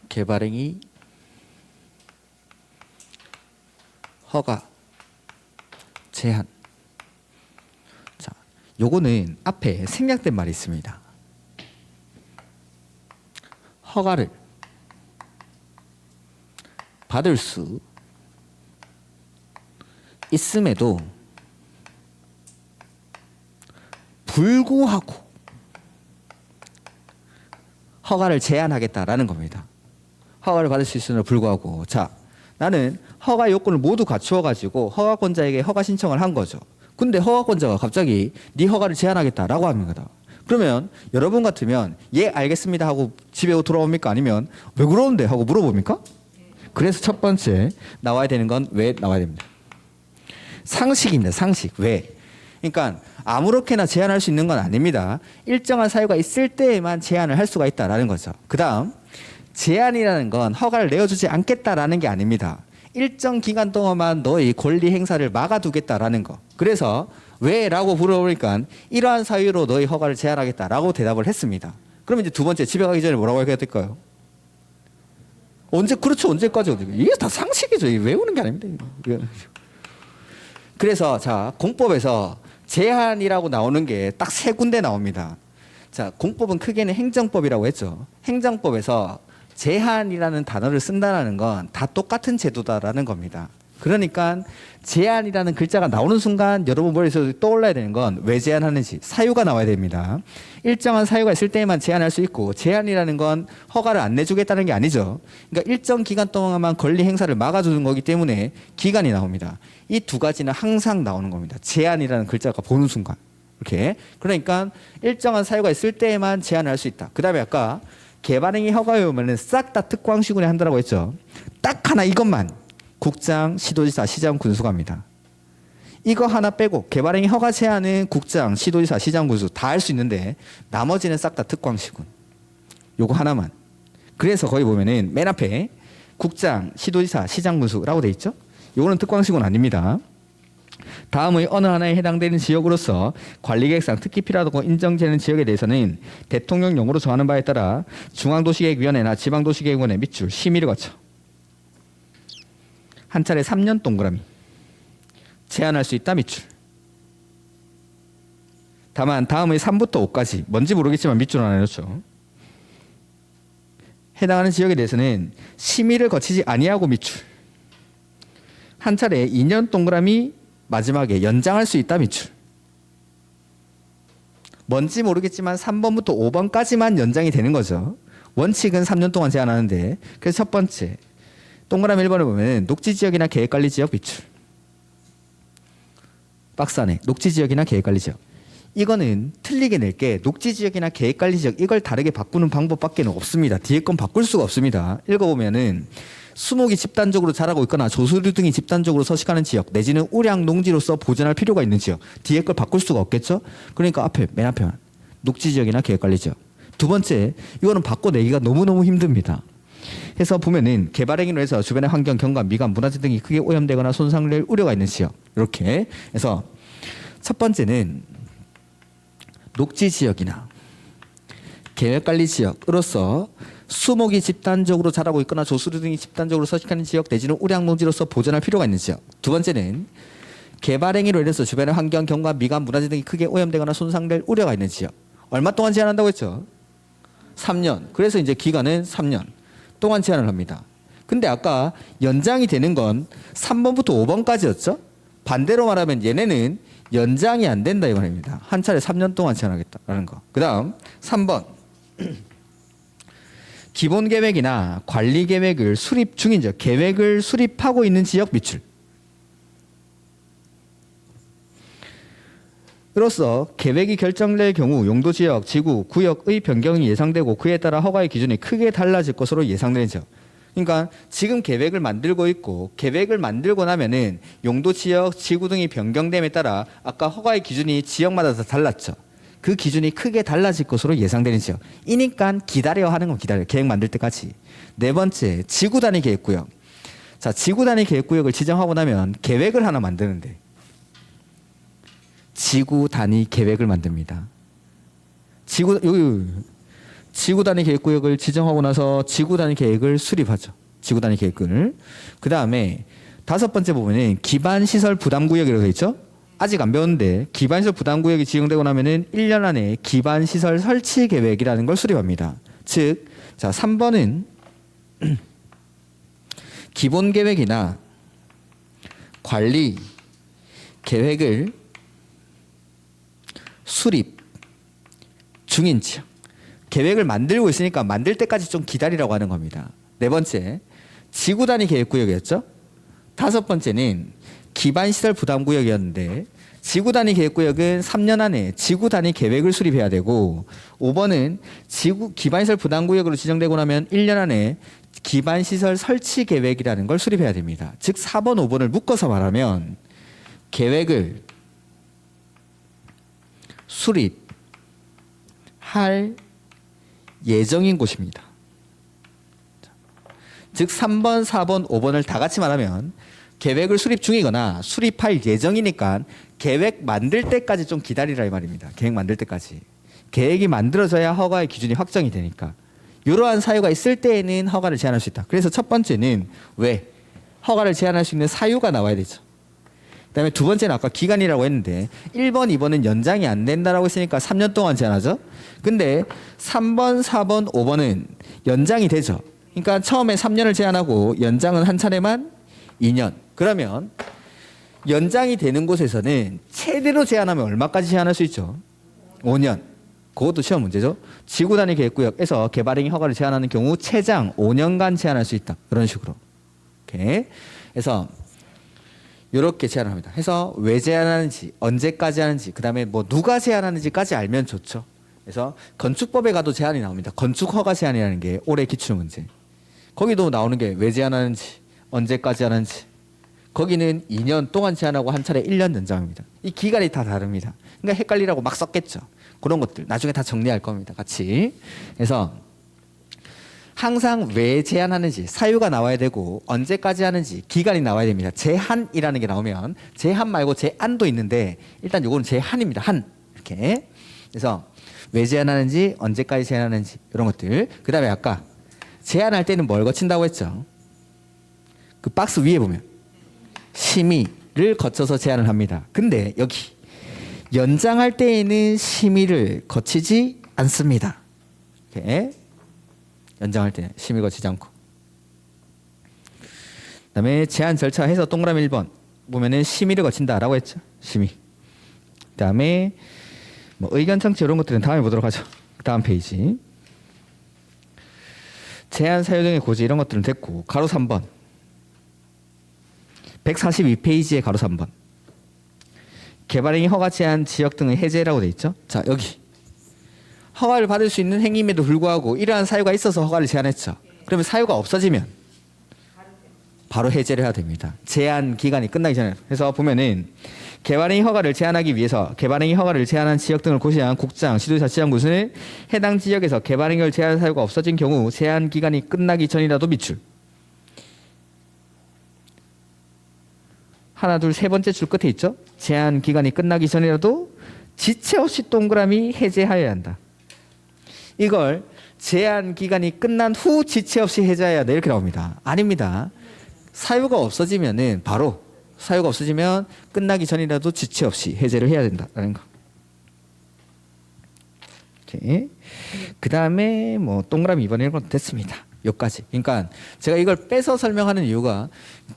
개발행위 허가 제한. 자, 요거는 앞에 생략된 말이 있습니다. 허가를 받을 수 있음에도 불구하고 허가를 제한하겠다라는 겁니다. 허가를 받을 수 있음에도 불구하고, 자, 나는 허가 요건을 모두 갖추어 가지고 허가권자에게 허가 신청을 한 거죠. 근데 허가권자가 갑자기 네 허가를 제한하겠다라고 합니다. 그러면 여러분 같으면 예 알겠습니다 하고 집에 돌아옵니까? 아니면 왜 그러는데 하고 물어봅니까? 그래서 첫 번째 나와야 되는 건 왜 나와야 됩니다. 상식입니다. 상식. 왜? 그러니까 아무렇게나 제한할 수 있는 건 아닙니다. 일정한 사유가 있을 때에만 제한을 할 수가 있다라는 거죠. 그 다음 제한이라는 건 허가를 내어주지 않겠다라는 게 아닙니다. 일정 기간 동안만 너의 권리 행사를 막아두겠다라는 거. 그래서 왜? 라고 물어보니까 이러한 사유로 너의 허가를 제한하겠다라고 대답을 했습니다. 그러면 이제 두 번째 집에 가기 전에 뭐라고 해야 될까요? 언제? 그렇죠. 언제까지? 이게 다 상식이죠. 이게 외우는 게 아닙니다. 그래서 자, 공법에서 제한이라고 나오는 게 딱 세 군데 나옵니다. 자, 공법은 크게는 행정법이라고 했죠. 행정법에서 제한이라는 단어를 쓴다는 건 다 똑같은 제도다라는 겁니다. 그러니까 제한이라는 글자가 나오는 순간 여러분 머릿속에 떠올라야 되는 건 왜 제한하는지 사유가 나와야 됩니다. 일정한 사유가 있을 때만 제한할 수 있고 제한이라는 건 허가를 안 내주겠다는 게 아니죠. 그러니까 일정 기간 동안만 권리 행사를 막아주는 거기 때문에 기간이 나옵니다. 이 두 가지는 항상 나오는 겁니다. 제한이라는 글자가 보는 순간. 이렇게. 그러니까 일정한 사유가 있을 때에만 제한을 할 수 있다. 그 다음에 아까 개발행위 허가에 오면은 싹 다 특광시군에 한다라고 했죠. 딱 하나 이것만 국장, 시도지사, 시장, 군수가 합니다. 이거 하나 빼고 개발행위 허가 제한은 국장, 시도지사, 시장, 군수 다 할 수 있는데 나머지는 싹 다 특광시군. 요거 하나만. 그래서 거기 보면은 맨 앞에 국장, 시도지사, 시장, 군수라고 돼 있죠. 요거는 특광시군 아닙니다. 다음의 어느 하나에 해당되는 지역으로서 관리계획상 특히 필요하다고 인정되는 지역에 대해서는 대통령령으로 정하는 바에 따라 중앙도시계획위원회나 지방도시계획원회 밑줄 심의를 거쳐 한 차례 3년 동그라미 제한할 수 있다 밑줄. 다만 다음의 3부터 5까지 뭔지 모르겠지만 밑줄 하나 넣죠. 해당하는 지역에 대해서는 심의를 거치지 아니하고 밑줄. 한 차례 2년 동그라미 마지막에 연장할 수 있다 밑줄. 뭔지 모르겠지만 3번부터 5번까지만 연장이 되는 거죠. 원칙은 3년 동안 제한하는데 그래서 첫 번째 동그라미 1번을 보면 녹지지역이나 계획관리지역 밑줄. 박스 안에 녹지지역이나 계획관리지역. 이거는 틀리게 낼게 녹지지역이나 계획관리지역 이걸 다르게 바꾸는 방법밖에 없습니다. 뒤에 건 바꿀 수가 없습니다. 읽어보면은 수목이 집단적으로 자라고 있거나 조수류 등이 집단적으로 서식하는 지역 내지는 우량 농지로서 보존할 필요가 있는 지역. 뒤에 걸 바꿀 수가 없겠죠. 그러니까 앞에 맨 앞에만 녹지지역이나 계획관리지역. 두 번째 이거는 바꿔내기가 너무너무 힘듭니다. 해서 보면은 개발행위로 해서 주변의 환경, 경관, 미관, 문화재 등이 크게 오염되거나 손상될 우려가 있는 지역. 이렇게 해서 첫 번째는 녹지지역이나 계획관리지역으로서 수목이 집단적으로 자라고 있거나 조수류 등이 집단적으로 서식하는 지역 내지는 우량농지로서 보존할 필요가 있는 지역. 두 번째는 개발행위로 인해서 주변의 환경, 경관, 미관, 문화재 등이 크게 오염되거나 손상될 우려가 있는 지역. 얼마 동안 제한한다고 했죠? 3년. 그래서 이제 기간은 3년 동안 제한을 합니다. 근데 아까 연장이 되는 건 3번부터 5번까지였죠? 반대로 말하면 얘네는 연장이 안 된다 이 말입니다. 한 차례 3년 동안 제한하겠다라는 거. 그 다음 3번 기본계획이나 관리계획을 수립 중인 지역, 계획을 수립하고 있는 지역 밑줄. 이로써 계획이 결정될 경우 용도지역, 지구, 구역의 변경이 예상되고 그에 따라 허가의 기준이 크게 달라질 것으로 예상되는 지역. 그러니까 지금 계획을 만들고 있고 계획을 만들고 나면은 용도지역, 지구 등이 변경됨에 따라 아까 허가의 기준이 지역마다 다 달랐죠. 그 기준이 크게 달라질 것으로 예상되는 지역. 이니까 기다려 하는 건 기다려. 계획 만들 때까지. 네 번째, 지구 단위 계획구역. 자, 지구 단위 계획구역을 지정하고 나면 계획을 하나 만드는데 지구 단위 계획을 만듭니다. 지구 단위 계획구역을 지정하고 나서 지구 단위 계획을 수립하죠. 지구 단위 계획을. 그 다음에 다섯 번째 부분은 기반시설 부담구역이라고 되어 있죠. 아직 안 배웠는데 기반시설 부담구역이 지정되고 나면은 1년 안에 기반시설 설치 계획이라는 걸 수립합니다. 즉, 자 3번은 기본계획이나 관리 계획을 수립 중인 지역. 계획을 만들고 있으니까 만들 때까지 좀 기다리라고 하는 겁니다. 네 번째, 지구 단위 계획구역이었죠. 다섯 번째는 기반시설 부담구역이었는데 지구 단위 계획구역은 3년 안에 지구 단위 계획을 수립해야 되고 5번은 기반시설 부담구역으로 지정되고 나면 1년 안에 기반시설 설치 계획이라는 걸 수립해야 됩니다. 즉 4번, 5번을 묶어서 말하면 계획을 수립할 예정인 곳입니다. 즉 3번, 4번, 5번을 다 같이 말하면 계획을 수립 중이거나 수립할 예정이니까 계획 만들 때까지 좀 기다리라 이 말입니다. 계획 만들 때까지. 계획이 만들어져야 허가의 기준이 확정이 되니까. 이러한 사유가 있을 때에는 허가를 제한할 수 있다. 그래서 첫 번째는 왜? 허가를 제한할 수 있는 사유가 나와야 되죠. 그다음에 두 번째는 아까 기간이라고 했는데 1번, 2번은 연장이 안 된다라고 했으니까 3년 동안 제한하죠. 근데 3번, 4번, 5번은 연장이 되죠. 그러니까 처음에 3년을 제한하고 연장은 한 차례만 2년. 그러면 연장이 되는 곳에서는 최대로 제한하면 얼마까지 제한할 수 있죠? 5년. 그것도 시험 문제죠. 지구 단위 계획구역에서 개발행위 허가를 제한하는 경우 최장 5년간 제한할 수 있다. 이런 식으로. 오케이. 그래서 이렇게 제한을 합니다. 해서 왜 제한하는지, 언제까지 하는지, 그 다음에 뭐 누가 제한하는지까지 알면 좋죠. 그래서 건축법에 가도 제한이 나옵니다. 건축 허가 제한이라는 게 올해 기출 문제. 거기도 나오는 게 왜 제한하는지, 언제까지 하는지. 거기는 2년 동안 제한하고 한 차례 1년 연장합니다. 이 기간이 다 다릅니다. 그러니까 헷갈리라고 막 썼겠죠. 그런 것들 나중에 다 정리할 겁니다. 같이. 그래서 항상 왜 제한하는지 사유가 나와야 되고 언제까지 하는지 기간이 나와야 됩니다. 제한이라는 게 나오면 제한 말고 제한도 있는데 일단 요거는 제한입니다. 한 이렇게. 그래서 왜 제한하는지 언제까지 제한하는지 이런 것들. 그 다음에 아까 제한할 때는 뭘 거친다고 했죠? 그 박스 위에 보면 심의를 거쳐서 제한을 합니다. 근데 여기 연장할 때에는 심의를 거치지 않습니다. 이렇게 연장할 때는 심의 거치지 않고. 그다음에 제한 절차 해서 동그라미 1번 보면은 심의를 거친다라고 했죠. 심의. 그다음에 뭐 의견 청취 이런 것들은 다음에 보도록 하죠. 다음 페이지. 제한 사유 등의 고지 이런 것들은 됐고 가로 3번 142페이지에 가로 3번 개발행위 허가 제한 지역 등의 해제라고 돼 있죠. 자 여기 허가를 받을 수 있는 행위임에도 불구하고 이러한 사유가 있어서 허가를 제한했죠. 그러면 사유가 없어지면 바로 해제를 해야 됩니다. 제한 기간이 끝나기 전에. 그래서 보면은 개발행위 허가를 제한하기 위해서 개발행위 허가를 제한한 지역 등을 고시한 국장, 시도자치장군은 해당 지역에서 개발행위를 제한한 사유가 없어진 경우 제한 기간이 끝나기 전이라도 미출. 하나, 둘, 세 번째 줄 끝에 있죠. 제한 기간이 끝나기 전이라도 지체 없이 동그라미 해제하여야 한다. 이걸 제한 기간이 끝난 후 지체 없이 해제해야 한다 이렇게 나옵니다. 아닙니다. 사유가 없어지면은 바로 사유가 없어지면 끝나기 전이라도 지체 없이 해제를 해야 된다라는 거. 오케이. 그 다음에 뭐 동그라미 2번 이런 건 됐습니다. 여기까지. 그러니까 제가 이걸 빼서 설명하는 이유가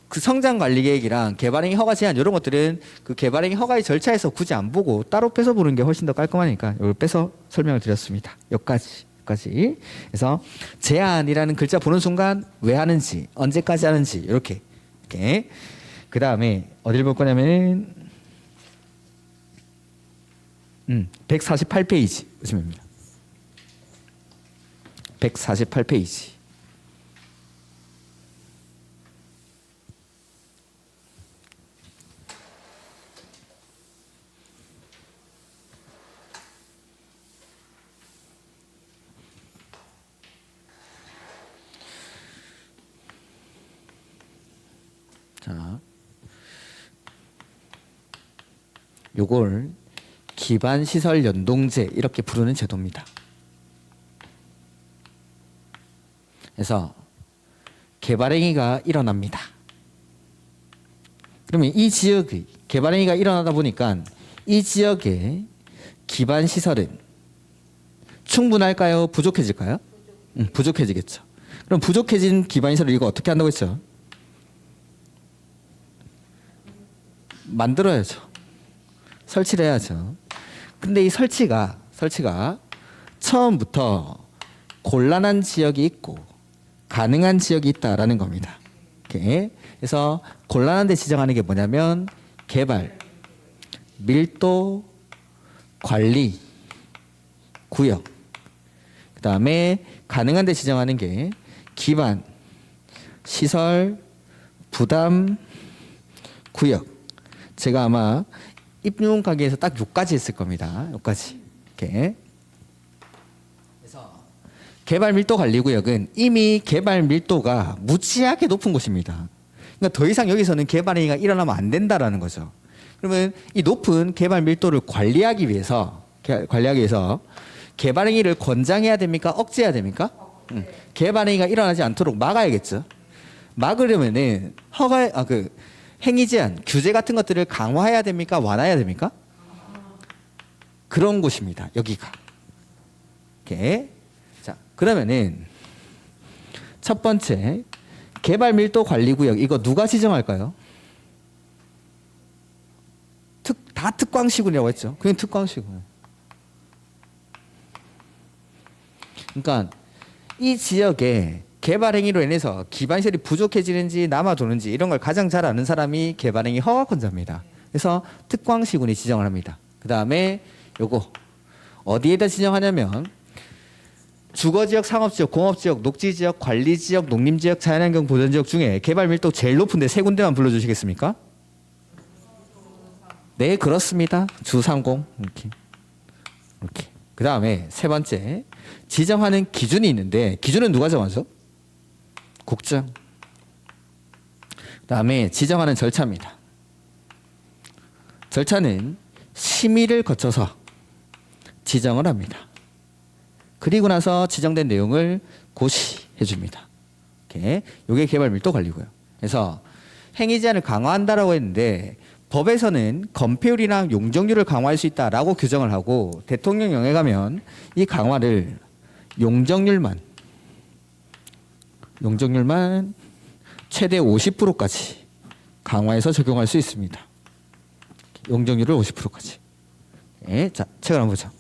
그 성장 관리 계획이랑 개발행위 허가 제한 이런 것들은 그 개발행위 허가의 절차에서 굳이 안 보고 따로 빼서 보는 게 훨씬 더 깔끔하니까 이걸 빼서 설명을 드렸습니다. 여기까지. 그래서 제한이라는 글자 보는 순간 왜 하는지 언제까지 하는지 이렇게 그 다음에 어딜 볼 거냐면 148페이지 보시면 됩니다. 148페이지. 자, 요걸 기반시설 연동제 이렇게 부르는 제도입니다. 그래서 개발행위가 일어납니다. 그러면 이 지역의 개발행위가 일어나다 보니까 이 지역의 기반시설은 충분할까요? 부족해질까요? 부족해지겠죠. 그럼 부족해진 기반시설을 이거 어떻게 한다고 했죠? 만들어야죠. 설치를 해야죠. 근데 이 설치가 처음부터 곤란한 지역이 있고 가능한 지역이 있다라는 겁니다. 이렇게. 그래서 곤란한 데 지정하는 게 뭐냐면 개발, 밀도, 관리, 구역. 그 다음에 가능한 데 지정하는 게 기반, 시설, 부담, 구역. 제가 아마 입문 강의에서 딱 요까지 했을 겁니다. 요까지. 이렇게. 그래서 개발 밀도 관리 구역은 이미 개발 밀도가 무지하게 높은 곳입니다. 그러니까 더 이상 여기서는 개발행위가 일어나면 안 된다라는 거죠. 그러면 이 높은 개발 밀도를 관리하기 위해서 개발행위를 권장해야 됩니까? 억제해야 됩니까? 개발행위가 일어나지 않도록 막아야겠죠. 막으려면은 행위 제한, 규제 같은 것들을 강화해야 됩니까? 완화해야 됩니까? 그런 곳입니다. 여기가. 이렇게. 자, 그러면은 첫 번째 개발 밀도 관리 구역 이거 누가 지정할까요? 다 특광시군이라고 했죠. 그냥 특광시군. 그러니까 이 지역에 개발 행위로 인해서 기반시설이 부족해지는지 남아도는지 이런 걸 가장 잘 아는 사람이 개발 행위 허가권자입니다. 그래서 특광시군이 지정을 합니다. 그 다음에 요거 어디에다 지정하냐면 주거지역, 상업지역, 공업지역, 녹지지역, 관리지역, 농림지역, 자연환경 보전지역 중에 개발 밀도 제일 높은데 세 군데만 불러주시겠습니까? 네, 그렇습니다. 주30 이렇게. 그 다음에 세 번째 지정하는 기준이 있는데 기준은 누가 정하죠? 국장. 그 다음에 지정하는 절차입니다. 절차는 심의를 거쳐서 지정을 합니다. 그리고 나서 지정된 내용을 고시해 줍니다. 이게 개발 밀도 관리고요. 그래서 행위 제한을 강화한다라고 했는데 법에서는 건폐율이나 용적률을 강화할 수 있다라고 규정을 하고 대통령령에 가면 이 강화를 용적률만 최대 50%까지 강화해서 적용할 수 있습니다. 용적률을 50%까지. 자, 책을 한번 보자.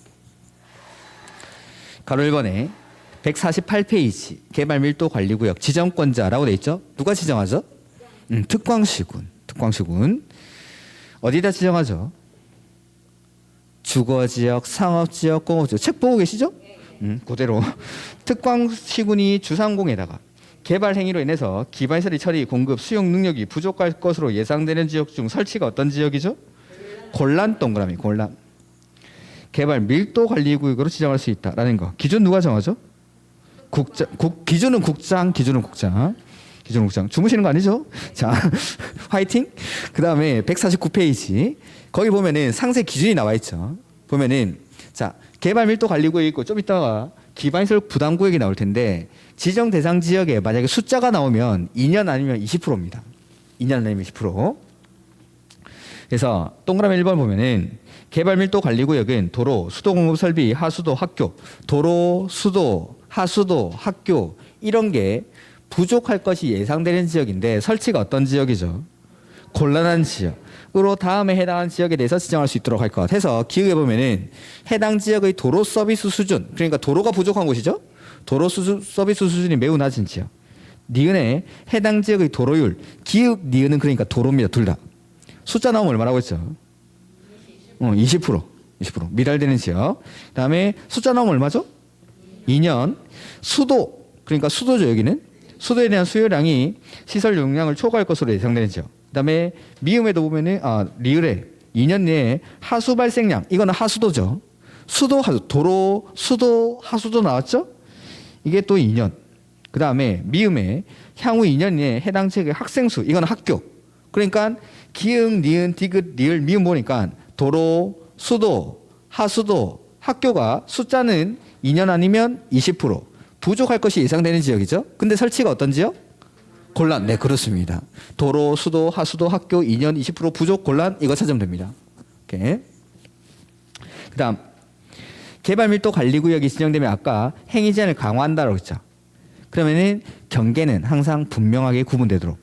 가로 1번에 148페이지 개발 밀도 관리구역 지정권자라고 돼 있죠. 누가 지정하죠? 특광시군. 어디다 지정하죠? 주거지역, 상업지역, 공업지역. 책 보고 계시죠? 그대로 특광시군이 주30에다가 개발 행위로 인해서 기반시설의 처리, 공급, 수용 능력이 부족할 것으로 예상되는 지역 중 설치가 어떤 지역이죠? 곤란 동그라미 곤란. 개발 밀도 관리 구역으로 지정할 수 있다라는 거. 기준 누가 정하죠? 기준은 국장. 주무시는 거 아니죠? 자, 화이팅. 그다음에 149페이지. 거기 보면은 상세 기준이 나와 있죠. 보면은 자, 개발 밀도 관리 구역이 있고 좀 이따가 기반시설 부담 구역이 나올 텐데 지정 대상 지역에 만약에 숫자가 나오면 2년 아니면 20%입니다. 2년 아니면 20%. 그래서 동그라미 1번 보면은 개발 밀도 관리 구역은 도로, 수도 공급 설비, 하수도, 학교, 도로, 수도, 하수도, 학교 이런 게 부족할 것이 예상되는 지역인데 설치가 어떤 지역이죠? 곤란한 지역으로 다음에 해당하는 지역에 대해서 지정할 수 있도록 할 것. 해서 기억해 보면은 해당 지역의 도로 서비스 수준, 그러니까 도로가 부족한 곳이죠. 도로 서비스 수준이 매우 낮은 지역. 니은의 해당 지역의 도로율, 기역 니은은 그러니까 도로입니다. 둘 다. 숫자 나오면 얼마라고 했죠? 20%. 미달되는 지역. 그다음에 숫자 나오면 얼마죠? 2년. 수도, 그러니까 수도죠 여기는. 수도에 대한 수요량이 시설 용량을 초과할 것으로 예상되는 지역. 그다음에 미음에도 보면은 리을에 2년 내에 하수 발생량, 이거는 하수도죠. 수도, 도로, 수도, 하수도 나왔죠? 이게 또 2년. 그다음에 미음에 향후 2년 내에 해당 지역의 학생 수, 이거는 학교. 그러니까 기응, 니은, 디귿, 리을, 미음 보니까 도로, 수도, 하수도, 학교가 숫자는 2년 아니면 20% 부족할 것이 예상되는 지역이죠. 근데 설치가 어떤 지역? 곤란. 네, 그렇습니다. 도로, 수도, 하수도, 학교 2년 20% 부족, 곤란 이거 찾으면 됩니다. 오케이. 그다음 개발 밀도 관리 구역이 지정되면 아까 행위 제한을 강화한다라고 했죠. 그러면은 경계는 항상 분명하게 구분되도록.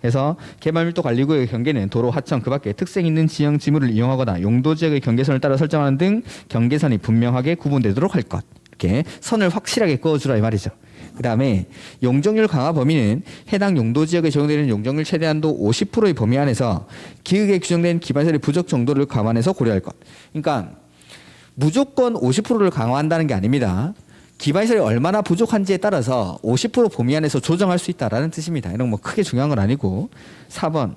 그래서 개발 밀도 관리 구역의 경계는 도로, 하천, 그밖에 특색 있는 지형 지물을 이용하거나 용도 지역의 경계선을 따라 설정하는 등 경계선이 분명하게 구분되도록 할 것. 이렇게 선을 확실하게 그어주라 이 말이죠. 그 다음에 용적률 강화 범위는 해당 용도 지역에 적용되는 용적률 최대한도 50%의 범위 안에서 기획에 규정된 기반시설의 부족 정도를 감안해서 고려할 것. 그러니까 무조건 50%를 강화한다는 게 아닙니다. 기반시설이 얼마나 부족한지에 따라서 50% 범위 안에서 조정할 수 있다라는 뜻입니다. 이런 거 뭐 크게 중요한 건 아니고. 4번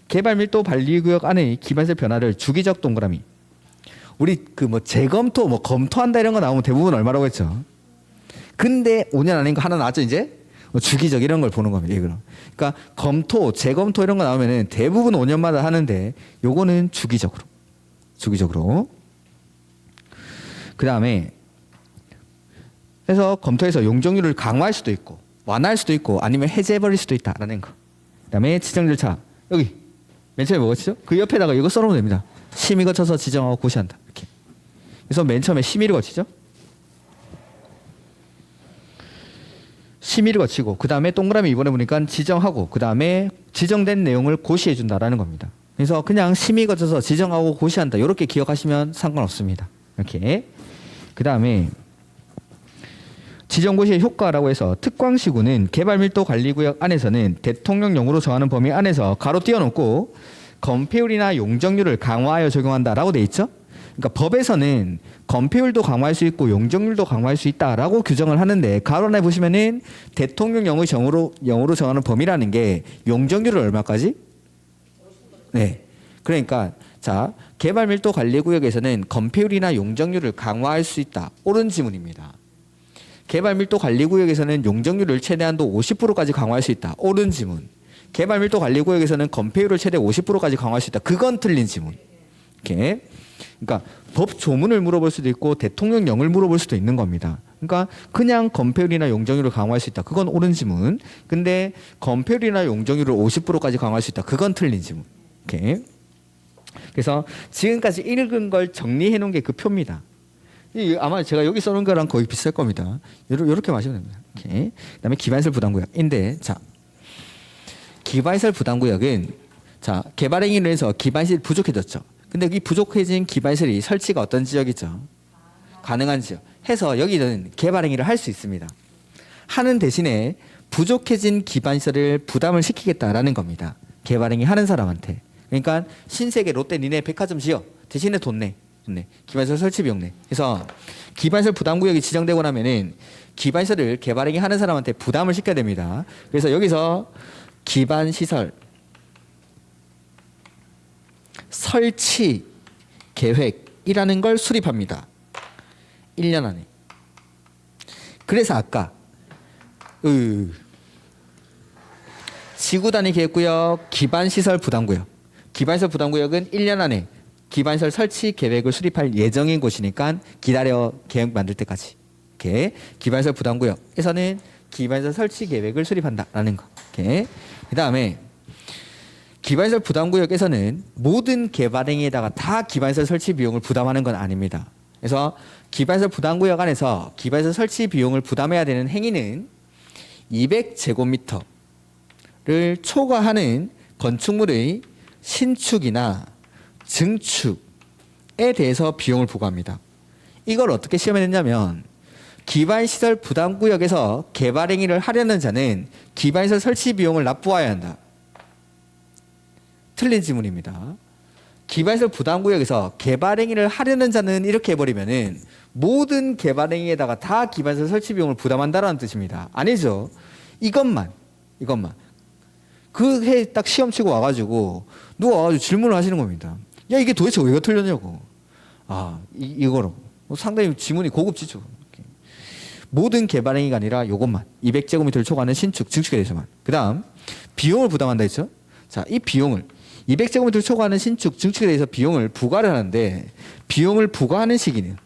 개발 밀도 관리 구역 안의 기반시설 변화를 주기적 동그라미. 우리 그 뭐 재검토 뭐 검토한다 이런 거 나오면 대부분 얼마라고 했죠. 근데 5년 아닌 거 하나 나왔죠 이제. 주기적 이런 걸 보는 겁니다. 이거는. 그러니까 검토, 재검토 이런 거 나오면은 대부분 5년마다 하는데 요거는 주기적으로. 그 다음에 그래서 검토해서 용적률을 강화할 수도 있고 완화할 수도 있고 아니면 해제해버릴 수도 있다라는 거. 그다음에 지정 절차 여기 맨 처음에 뭐였죠? 그 옆에다가 이거 써놓으면 됩니다. 심의 거쳐서 지정하고 고시한다 이렇게. 그래서 맨 처음에 심의를 거치죠. 심의를 거치고 그 다음에 동그라미 이번에 보니까 지정하고 그 다음에 지정된 내용을 고시해 준다라는 겁니다. 그래서 그냥 심의 거쳐서 지정하고 고시한다 이렇게 기억하시면 상관없습니다. 이렇게. 그 다음에 지정고시의 효과라고 해서 특광시구는 개발밀도관리구역 안에서는 대통령령으로 정하는 범위 안에서 가로 띄워놓고 건폐율이나 용적률을 강화하여 적용한다라고 돼 있죠. 그러니까 법에서는 건폐율도 강화할 수 있고 용적률도 강화할 수 있다라고 규정을 하는데 가로 안에 보시면은 대통령령의 영으로 정하는 범위라는 게 용적률을 얼마까지? 네. 그러니까 자 개발밀도관리구역에서는 건폐율이나 용적률을 강화할 수 있다. 옳은 지문입니다. 개발밀도관리구역에서는 용적률을 최대한도 50%까지 강화할 수 있다. 옳은 지문. 개발밀도관리구역에서는 건폐율을 최대 50%까지 강화할 수 있다. 그건 틀린 지문. 이렇게. 그러니까 법 조문을 물어볼 수도 있고 대통령령을 물어볼 수도 있는 겁니다. 그러니까 그냥 건폐율이나 용적률을 강화할 수 있다. 그건 옳은 지문. 근데 건폐율이나 용적률을 50%까지 강화할 수 있다. 그건 틀린 지문. 이렇게. 그래서 지금까지 읽은 걸 정리해 놓은 게 그 표입니다. 아마 제가 여기 써놓은 거랑 거의 비슷할 겁니다. 이렇게 마시면 됩니다. 이렇게. 그다음에 기반시설 부담구역인데 자 기반시설 부담구역은 자 개발행위를 해서 기반시설이 부족해졌죠. 근데 이 부족해진 기반시설이 설치가 어떤 지역이죠? 가능한 지역. 해서 여기는 개발행위를 할 수 있습니다. 하는 대신에 부족해진 기반시설을 부담을 시키겠다라는 겁니다. 개발행위 하는 사람한테. 그러니까 신세계 롯데 니네 백화점 지어. 대신에 돈 내. 기반시설 설치 비용 내. 그래서 기반시설 부담구역이 지정되고 나면은 기반시설을 개발행위 하는 사람한테 부담을 시켜야 됩니다. 그래서 여기서 기반시설 설치 계획이라는 걸 수립합니다. 1년 안에. 그래서 아까 지구단위 계획구역 기반시설 부담구역. 기반시설 부담구역은 1년 안에 기반시설 설치 계획을 수립할 예정인 곳이니까 기다려 계획 만들 때까지. 이렇게 기반시설 부담구역에서는 기반시설 설치 계획을 수립한다라는 거. 이렇게. 그다음에 기반시설 부담구역에서는 모든 개발행위에다가 다 기반시설 설치 비용을 부담하는 건 아닙니다. 그래서 기반시설 부담구역 안에서 기반시설 설치 비용을 부담해야 되는 행위는 200제곱미터를 초과하는 건축물의 신축이나 증축에 대해서 비용을 부과합니다. 이걸 어떻게 시험에 냈냐면 기반시설 부담구역에서 개발행위를 하려는 자는 기반시설 설치 비용을 납부해야 한다. 틀린 지문입니다. 기반시설 부담구역에서 개발행위를 하려는 자는 이렇게 해버리면은 모든 개발행위에다가 다 기반시설 설치 비용을 부담한다라는 뜻입니다. 아니죠. 이것만 그 해 딱 시험 치고 와가지고 누가 와가지고 질문을 하시는 겁니다. 야 이게 도대체 왜가 틀렸냐고. 이거로 상당히 지문이 고급지죠. 모든 개발행위가 아니라 이것만 200제곱미터를 초과하는 신축, 증축에 대해서만. 그 다음 비용을 부담한다 했죠. 자, 이 비용을 200제곱미터를 초과하는 신축, 증축에 대해서 비용을 부과를 하는데 비용을 부과하는 시기는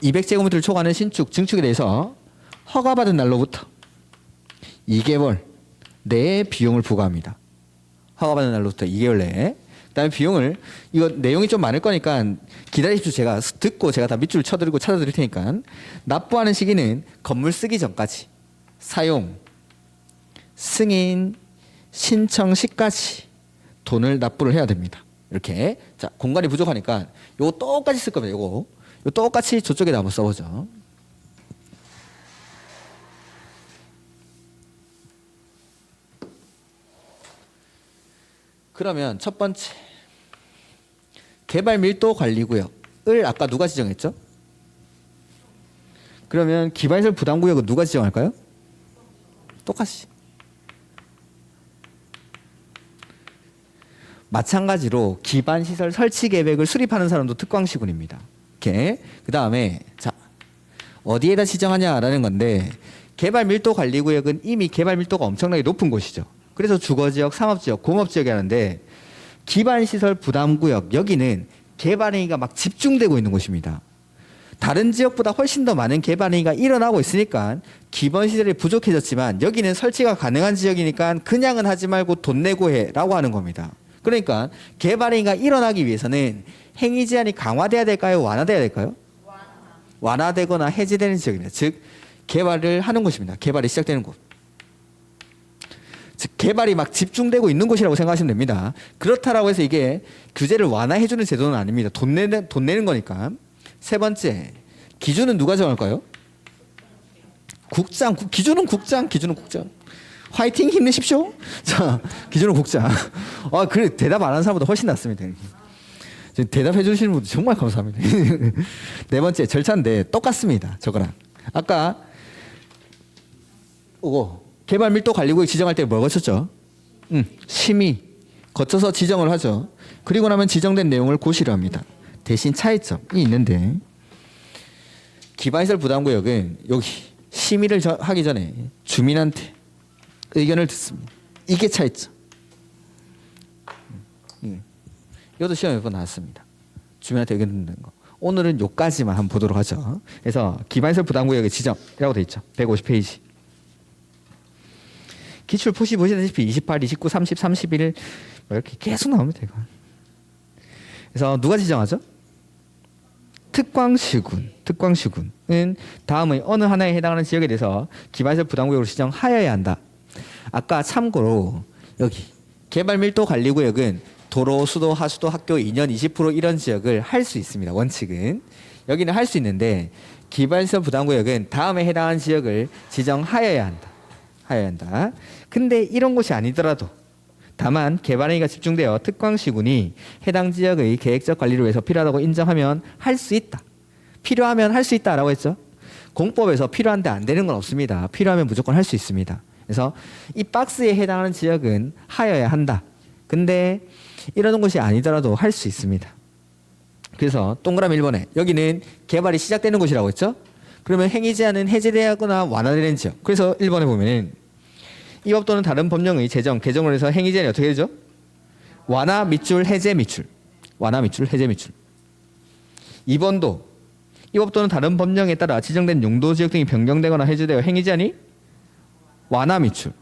200제곱미터를 초과하는 신축, 증축에 대해서 허가받은 날로부터 2개월 내에 비용을 부과합니다. 허가받은 날로부터 2개월 내에. 그다음에 비용을 이거 내용이 좀 많을 거니까 기다리십시오. 제가 듣고 제가 다 밑줄 쳐드리고 찾아드릴 테니까 납부하는 시기는 건물 쓰기 전까지 사용, 승인, 신청 시까지 돈을 납부를 해야 됩니다. 이렇게 자 공간이 부족하니까 요거 똑같이 쓸 겁니다. 요거 똑같이 저쪽에다 한번 써보죠. 그러면 첫 번째 개발밀도관리구역을 아까 누가 지정했죠? 그러면 기반시설 부담구역은 누가 지정할까요? 똑같이. 마찬가지로 기반시설 설치 계획을 수립하는 사람도 특광시군입니다. 이렇게. 그 다음에 자 어디에다 지정하냐라는 건데 개발밀도관리구역은 이미 개발밀도가 엄청나게 높은 곳이죠. 그래서 주거지역, 상업지역, 공업지역이 하는데 기반시설 부담구역 여기는 개발행위가 막 집중되고 있는 곳입니다. 다른 지역보다 훨씬 더 많은 개발행위가 일어나고 있으니까 기반시설이 부족해졌지만 여기는 설치가 가능한 지역이니까 그냥은 하지 말고 돈 내고 해라고 하는 겁니다. 그러니까 개발행위가 일어나기 위해서는 행위 제한이 강화돼야 될까요? 완화돼야 될까요? 완화되거나 해제되는 지역입니다. 즉 개발을 하는 곳입니다. 개발이 시작되는 곳. 즉 개발이 막 집중되고 있는 곳이라고 생각하시면 됩니다. 그렇다라고 해서 이게 규제를 완화해주는 제도는 아닙니다. 돈 내는 거니까. 세 번째 기준은 누가 정할까요? 기준은 국장. 화이팅 힘내십시오. 자, 기준은 국장. 그래 대답 안 하는 사람보다 훨씬 낫습니다. 대답해 주시는 분들 정말 감사합니다. 네 번째 절차인데 똑같습니다. 저거랑 아까 개발 밀도 관리구역 지정할 때 뭐 거쳤죠? 심의 거쳐서 지정을 하죠. 그리고 나면 지정된 내용을 고시를 합니다. 대신 차이점이 있는데 기반시설 부담구역은 여기 심의를 하기 전에 주민한테 의견을 듣습니다. 이게 차이점. 이것도 시험에 몇 번 나왔습니다. 주민한테 의견 듣는 거. 오늘은 요까지만 한번 보도록 하죠. 그래서 기반시설 부담구역의 지정이라고 돼 있죠. 150페이지. 기출 표시 보시다시피 28, 29, 30, 31 이렇게 계속 나옵니다. 이거. 그래서 누가 지정하죠? 특광시군은 다음의 어느 하나에 해당하는 지역에 대해서 기반시설 부담구역으로 지정하여야 한다. 아까 참고로 여기 개발밀도관리구역은 도로, 수도, 하수도, 학교 2년 20% 이런 지역을 할 수 있습니다. 원칙은. 여기는 할 수 있는데 기반시설 부담구역은 다음에 해당하는 지역을 지정하여야 한다. 근데 이런 곳이 아니더라도 다만 개발행위가 집중되어 특광시군이 해당 지역의 계획적 관리를 위해서 필요하다고 인정하면 할 수 있다. 필요하면 할 수 있다라고 했죠. 공법에서 필요한데 안 되는 건 없습니다. 필요하면 무조건 할 수 있습니다. 그래서 이 박스에 해당하는 지역은 하여야 한다. 근데 이러는 곳이 아니더라도 할 수 있습니다. 그래서 동그라미 1번에 여기는 개발이 시작되는 곳이라고 했죠. 그러면 행위 제한은 해제되거나 완화되는 지역. 그래서 1번에 보면은 이 법 또는 다른 법령의 제정, 개정으로 해서 행위 제한이 어떻게 되죠? 완화, 밑줄, 해제, 밑줄. 완화, 밑줄, 해제, 밑줄. 2번도 이 법 또는 다른 법령에 따라 지정된 용도 지역 등이 변경되거나 해제되어 행위 제한이 완화, 밑줄.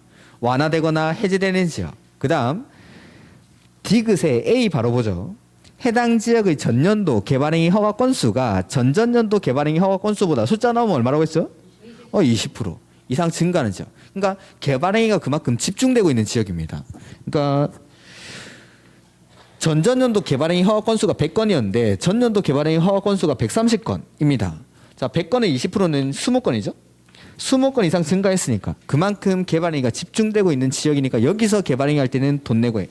완화되거나 해제되는 지역. 그 다음 디귿의 A 바로 보죠. 해당 지역의 전년도 개발행위 허가 건수가 전전년도 개발행위 허가 건수보다 숫자 나오면 얼마라고 했죠? 20% 이상 증가하는 지역. 그러니까 개발행위가 그만큼 집중되고 있는 지역입니다. 그러니까 전전년도 개발행위 허가 건수가 100건이었는데 전년도 개발행위 허가 건수가 130건입니다. 자, 100건의 20%는 20건이죠. 20건 이상 증가했으니까 그만큼 개발행위가 집중되고 있는 지역이니까 여기서 개발행위 할 때는 돈 내고 해.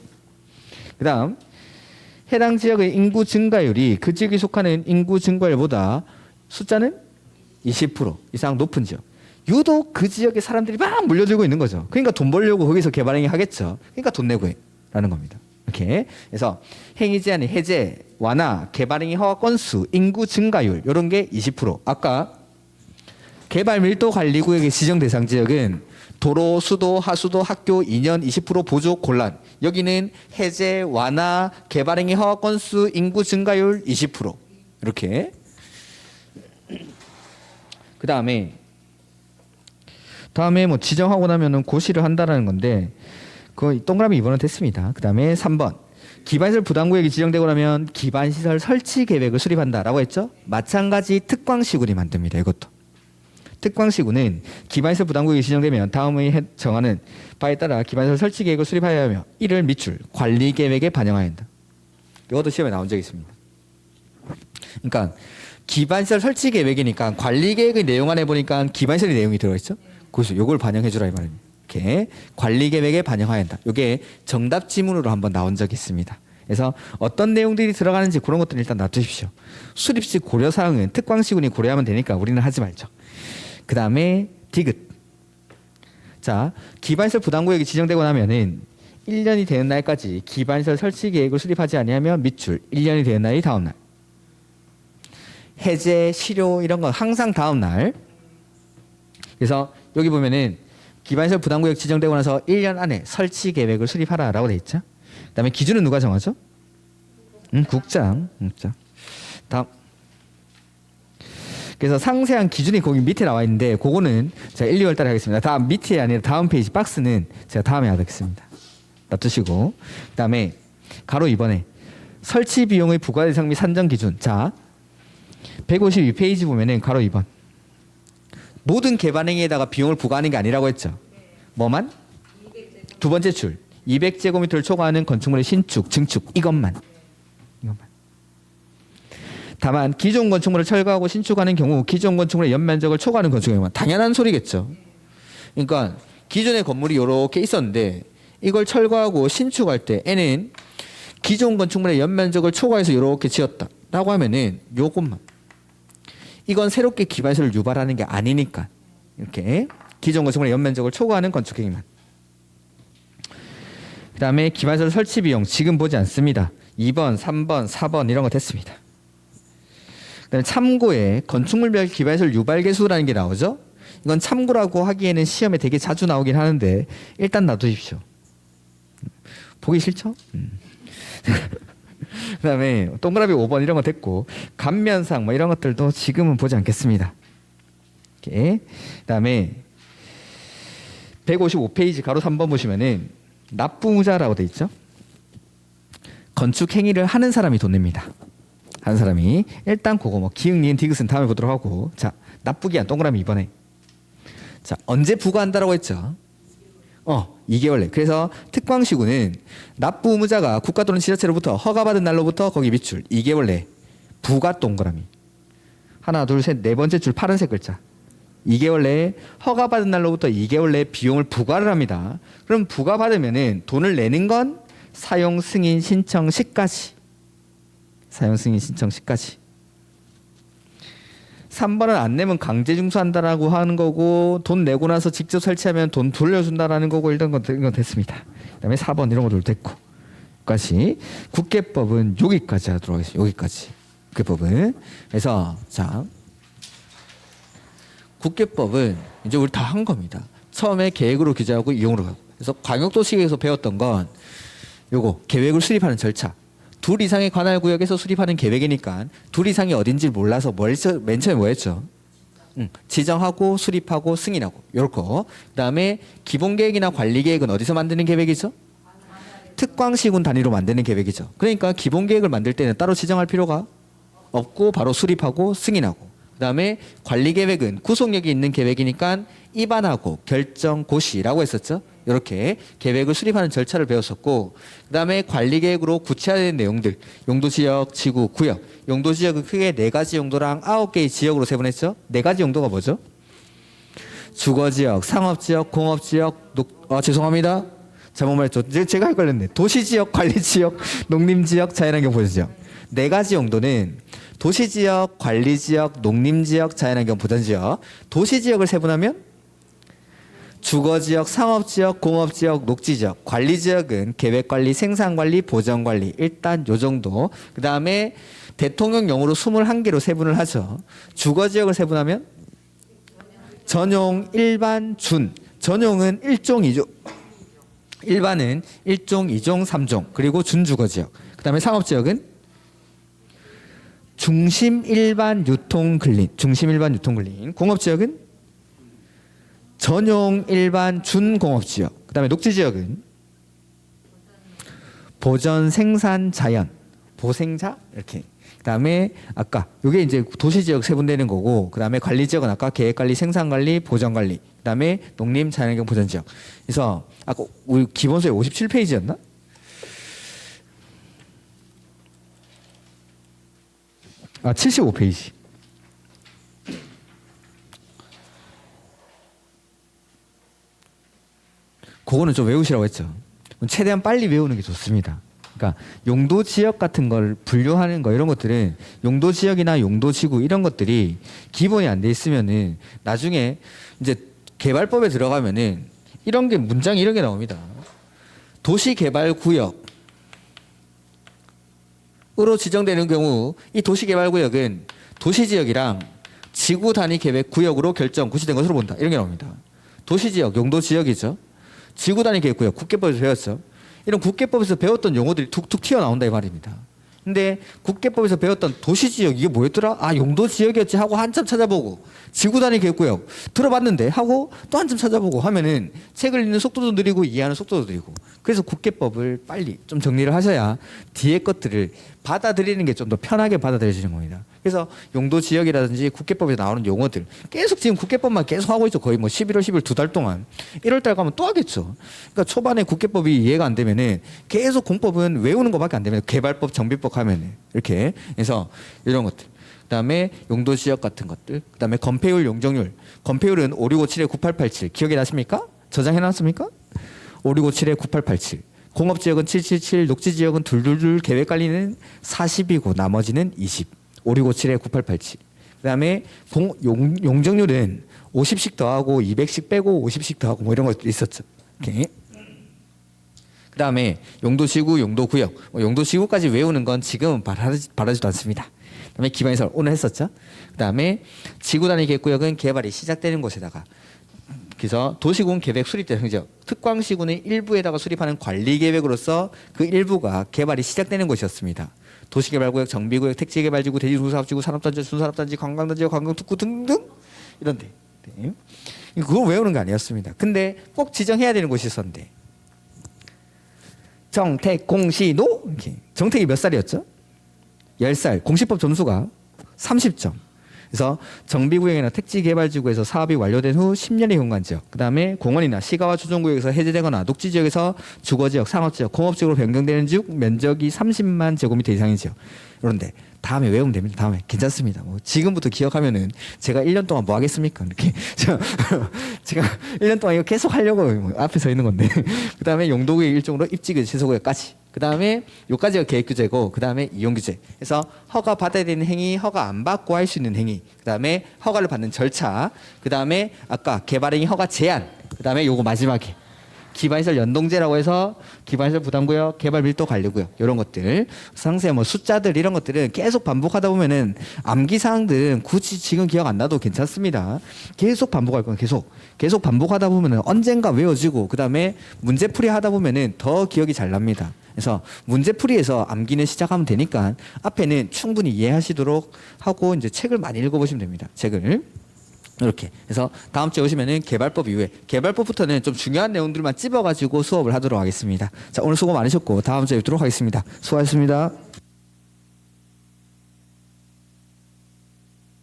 그 다음 해당 지역의 인구 증가율이 그 지역에 속하는 인구 증가율보다 숫자는 20% 이상 높은 지역. 유독 그 지역에 사람들이 막 몰려들고 있는 거죠. 그러니까 돈 벌려고 거기서 개발행위 하겠죠. 그러니까 돈 내고 해 라는 겁니다. 이렇게 그래서 행위 제한의 해제, 완화, 개발행위 허가 건수, 인구 증가율 이런 게 20%. 아까 개발 밀도 관리구역의 지정 대상 지역은 도로, 수도, 하수도, 학교 2년 20% 보조 곤란. 여기는 해제, 완화, 개발행위 허가 건수, 인구 증가율 20%. 이렇게. 그 다음에 뭐 지정하고 나면은 고시를 한다라는 건데 그 동그라미 2번은 됐습니다. 그 다음에 3번. 기반시설 부담구역이 지정되고 나면 기반시설 설치 계획을 수립한다라고 했죠. 마찬가지 특광시군이 만듭니다. 이것도. 특광시군은 기반시설 부담구역이 지정되면 다음의 정하는 바에 따라 기반시설 설치 계획을 수립하여야 하며 이를 밑줄 관리 계획에 반영해야 한다. 이것도 시험에 나온 적이 있습니다. 그러니까 기반시설 설치 계획이니까 관리 계획의 내용 안에 보니까 기반시설의 내용이 들어있죠. 그래서 이걸 반영해 주라 이 말입니다. 이렇게 관리 계획에 반영해야 한다. 이게 정답 지문으로 한번 나온 적이 있습니다. 그래서 어떤 내용들이 들어가는지 그런 것들은 일단 놔두십시오. 수립 시 고려 사항은 특광시군이 고려하면 되니까 우리는 하지 말죠. 그 다음에 디귿. 자, 기반시설 부담구역이 지정되고 나면은 1년이 되는 날까지 기반시설 설치 계획을 수립하지 아니하면 밑줄 1년이 되는 날이 다음 날. 해제, 실효 이런 건 항상 다음 날. 그래서 여기 보면은 기반시설 부담구역 지정되고 나서 1년 안에 설치 계획을 수립하라라고 돼 있죠. 그다음에 기준은 누가 정하죠? 국장. 다음. 그래서 상세한 기준이 거기 밑에 나와 있는데 그거는 제가 1, 2월 달에 하겠습니다. 다음 밑에 아니라 다음 페이지 박스는 제가 다음에 하겠습니다. 놔두시고 그다음에 가로 2번에 설치 비용의 부과 대상 및 산정 기준. 자, 152페이지 보면은 가로 2번. 모든 개발 행위에다가 비용을 부과하는 게 아니라고 했죠. 뭐만? 두 번째 줄. 200제곱미터를 초과하는 건축물의 신축, 증축 이것만. 다만 기존 건축물을 철거하고 신축하는 경우 기존 건축물의 연면적을 초과하는 건축물은 당연한 소리겠죠. 그러니까 기존의 건물이 이렇게 있었는데 이걸 철거하고 신축할 때 N은 기존 건축물의 연면적을 초과해서 이렇게 지었다라고 하면은 요것만 이건 새롭게 기반시설을 유발하는 게 아니니까 이렇게 기존 건축물의 연면적을 초과하는 건축 행위만. 그 다음에 기반시설 설치 비용 지금 보지 않습니다. 2번, 3번, 4번 이런 거 됐습니다. 그다음에 참고에 건축물별 기반시설 유발 개수라는 게 나오죠. 이건 참고라고 하기에는 시험에 되게 자주 나오긴 하는데 일단 놔두십시오. 보기 싫죠? 그다음에 동그라미 5번 이런 거 됐고 감면상 뭐 이런 것들도 지금은 보지 않겠습니다. 이렇게. 그다음에 155페이지 가로 3번 보시면은 납부무자라고 돼 있죠. 건축 행위를 하는 사람이 돈 냅니다. 하는 사람이 일단 그거 뭐 기흥, 니은, 디귿은 다음에 보도록 하고 자 납부기한 동그라미 2번에 자 언제 부과한다라고 했죠. 2개월 내. 그래서 특광시구는 납부 의무자가 국가 또는 지자체로부터 허가받은 날로부터 거기 밑줄 2개월 내 부과 동그라미 하나 둘 셋 네 번째 줄 파란색 글자 2개월 내에 허가받은 날로부터 2개월 내에 비용을 부과를 합니다. 그럼 부과받으면은 돈을 내는 건 사용 승인 신청 시까지 사용 승인 신청 시까지 3번은 안 내면 강제 중수한다라고 하는 거고 돈 내고 나서 직접 설치하면 돈 돌려준다라는 거고 이런 건 됐습니다. 그다음에 4번 이런 것도 됐고 여기까지 국계법은 여기까지 하도록 하겠습니다. 여기까지 국계법은 그래서 자 국계법은 이제 우리 다 한 겁니다. 처음에 계획으로 규제하고 이용으로 가고 그래서 광역도시계획에서 배웠던 건 요거 계획을 수립하는 절차 둘 이상의 관할 구역에서 수립하는 계획이니까 둘 이상이 어딘지 몰라서 맨 처음에 뭐 했죠? 지정하고 수립하고 승인하고 요렇게 그다음에 기본계획이나 관리계획은 어디서 만드는 계획이죠? 특광시군 단위로 만드는 계획이죠. 그러니까 기본계획을 만들 때는 따로 지정할 필요가 없고 바로 수립하고 승인하고 그다음에 관리계획은 구속력이 있는 계획이니까 입안하고 결정 고시라고 했었죠. 이렇게 계획을 수립하는 절차를 배웠었고 그다음에 관리계획으로 구체화된 내용들 용도지역, 지구, 구역 용도지역은 크게 4가지 용도랑 9개의 지역으로 세분했죠. 4가지 용도가 뭐죠? 주거지역, 상업지역, 공업지역 죄송합니다. 잘못 말했죠. 제가 헷갈렸네. 도시지역, 관리지역, 농림지역, 자연환경 보전지역 4가지 용도는 도시지역, 관리지역, 농림지역, 자연환경 보전지역 도시지역을 세분하면 주거지역, 상업지역, 공업지역, 녹지지역, 관리지역은 계획관리, 생산관리, 보전관리 일단 요 정도 그 다음에 대통령령으로 21개로 세분을 하죠. 주거지역을 세분하면 전용, 일반, 준 전용은 1종, 2종 일반은 1종, 2종, 3종 그리고 준주거지역 그 다음에 상업지역은 중심, 일반, 유통, 근린 중심, 일반, 유통, 근린 공업지역은 전용, 일반, 준공업지역 그 다음에 녹지지역은 보전, 생산, 자연 보생자 이렇게 그 다음에 아까 이게 이제 도시지역 세분되는 거고 그 다음에 관리지역은 아까 계획관리, 생산관리, 보전관리 그 다음에 농림, 자연환경, 보전지역 그래서 아까 우리 기본서에 57페이지였나? 아 75페이지 그거는 좀 외우시라고 했죠. 최대한 빨리 외우는 게 좋습니다. 그러니까 용도 지역 같은 걸 분류하는 거 이런 것들은 용도 지역이나 용도 지구 이런 것들이 기본이 안 돼 있으면은 나중에 이제 개발법에 들어가면은 이런 게 문장이 이런 게 나옵니다. 도시개발구역으로 지정되는 경우 이 도시개발구역은 도시지역이랑 지구 단위 계획 구역으로 결정 고시된 것으로 본다. 이런 게 나옵니다. 도시지역, 용도지역이죠. 지구 단위 계획구역 국계법에서 배웠죠. 이런 국계법에서 배웠던 용어들이 툭툭 튀어나온다 이 말입니다. 근데 국계법에서 배웠던 도시지역 이게 뭐였더라? 아 용도지역이었지 하고 한참 찾아보고 지구 단위 계획구역 들어봤는데 하고 또 한참 찾아보고 하면은 책을 읽는 속도도 느리고 이해하는 속도도 느리고 그래서 국계법을 빨리 좀 정리를 하셔야 뒤에 것들을 받아들이는 게 좀 더 편하게 받아들여지는 겁니다. 그래서 용도지역이라든지 국계법에서 나오는 용어들 계속 지금 국계법만 계속 하고 있죠. 거의 뭐 11월, 12월 2달 동안 1월 달 가면 또 하겠죠. 그러니까 초반에 국계법이 이해가 안 되면은 계속 공법은 외우는 것밖에 안 되면 개발법, 정비법 하면은 이렇게 그래서 이런 것들 그다음에 용도 지역 같은 것들. 그다음에 건폐율, 용적률. 건폐율은 5657에 9887. 기억이 나십니까? 저장해 놨습니까? 5657에 9887. 공업 지역은 777, 녹지 지역은 둘둘둘 계획 관리는 40이고 나머지는 20. 5657에 9887. 그다음에 용적률은 50씩 더하고 200씩 빼고 50씩 더하고 뭐 이런 것도 있었죠. 오케이. 그다음에 용도지구, 용도구역. 용도지구까지 외우는 건 지금은 바라지도 않습니다. 그다음에 기반시설 오늘 했었죠. 그다음에 지구 단위 계획구역은 개발이 시작되는 곳에다가 그래서 도시군 계획 수립된 행적 특광시군의 일부에다가 수립하는 관리 계획으로서 그 일부가 개발이 시작되는 곳이었습니다. 도시개발구역, 정비구역, 택지개발지구, 대지중사업지구, 산업단지, 순산업단지, 관광단지, 관광특구 등등 이런데 그걸 외우는 거 아니었습니다. 근데 꼭 지정해야 되는 곳이 있었는데 정택, 공시노 이렇게. 정택이 몇 살이었죠? 10살. 공시법 점수가 30점. 그래서 정비구역이나 택지개발지구에서 사업이 완료된 후 10년의 공간지역, 그 다음에 공원이나 시가와 조정구역에서 해제되거나 녹지지역에서 주거지역, 상업지역, 공업지역으로 변경되는 즉 면적이 30만 제곱미터 이상인 지역. 그런데 다음에 외우면 됩니다. 다음에 괜찮습니다. 뭐 지금부터 기억하면은 제가 1년 동안 뭐 하겠습니까? 이렇게 제가 1년 동안 이거 계속 하려고 뭐 앞에 서 있는 건데. 그 다음에 용도구역 일종으로 입지구역, 시소구역까지. 그 다음에 요까지가 계획규제고, 그 다음에 이용규제. 그래서 허가 받아야 되는 행위, 허가 안 받고 할 수 있는 행위. 그 다음에 허가를 받는 절차. 그 다음에 아까 개발행위 허가 제한. 그 다음에 요거 마지막에 기반시설 연동제라고 해서 기반시설 부담구역, 개발 밀도 관리구역 이런 것들 상세 뭐 숫자들 이런 것들은 계속 반복하다 보면은 암기 사항들은 굳이 지금 기억 안 나도 괜찮습니다. 계속 반복할 거예요. 계속 반복하다 보면은 언젠가 외워지고 그 다음에 문제풀이 하다 보면은 더 기억이 잘 납니다. 그래서 문제풀이에서 암기는 시작하면 되니까 앞에는 충분히 이해하시도록 하고 이제 책을 많이 읽어보시면 됩니다. 책을. 이렇게 해서 다음 주에 오시면은 개발법 이후에 개발법부터는 좀 중요한 내용들만 찝어가지고 수업을 하도록 하겠습니다. 자, 오늘 수고 많으셨고 다음 주에 뵙도록 하겠습니다. 수고하셨습니다.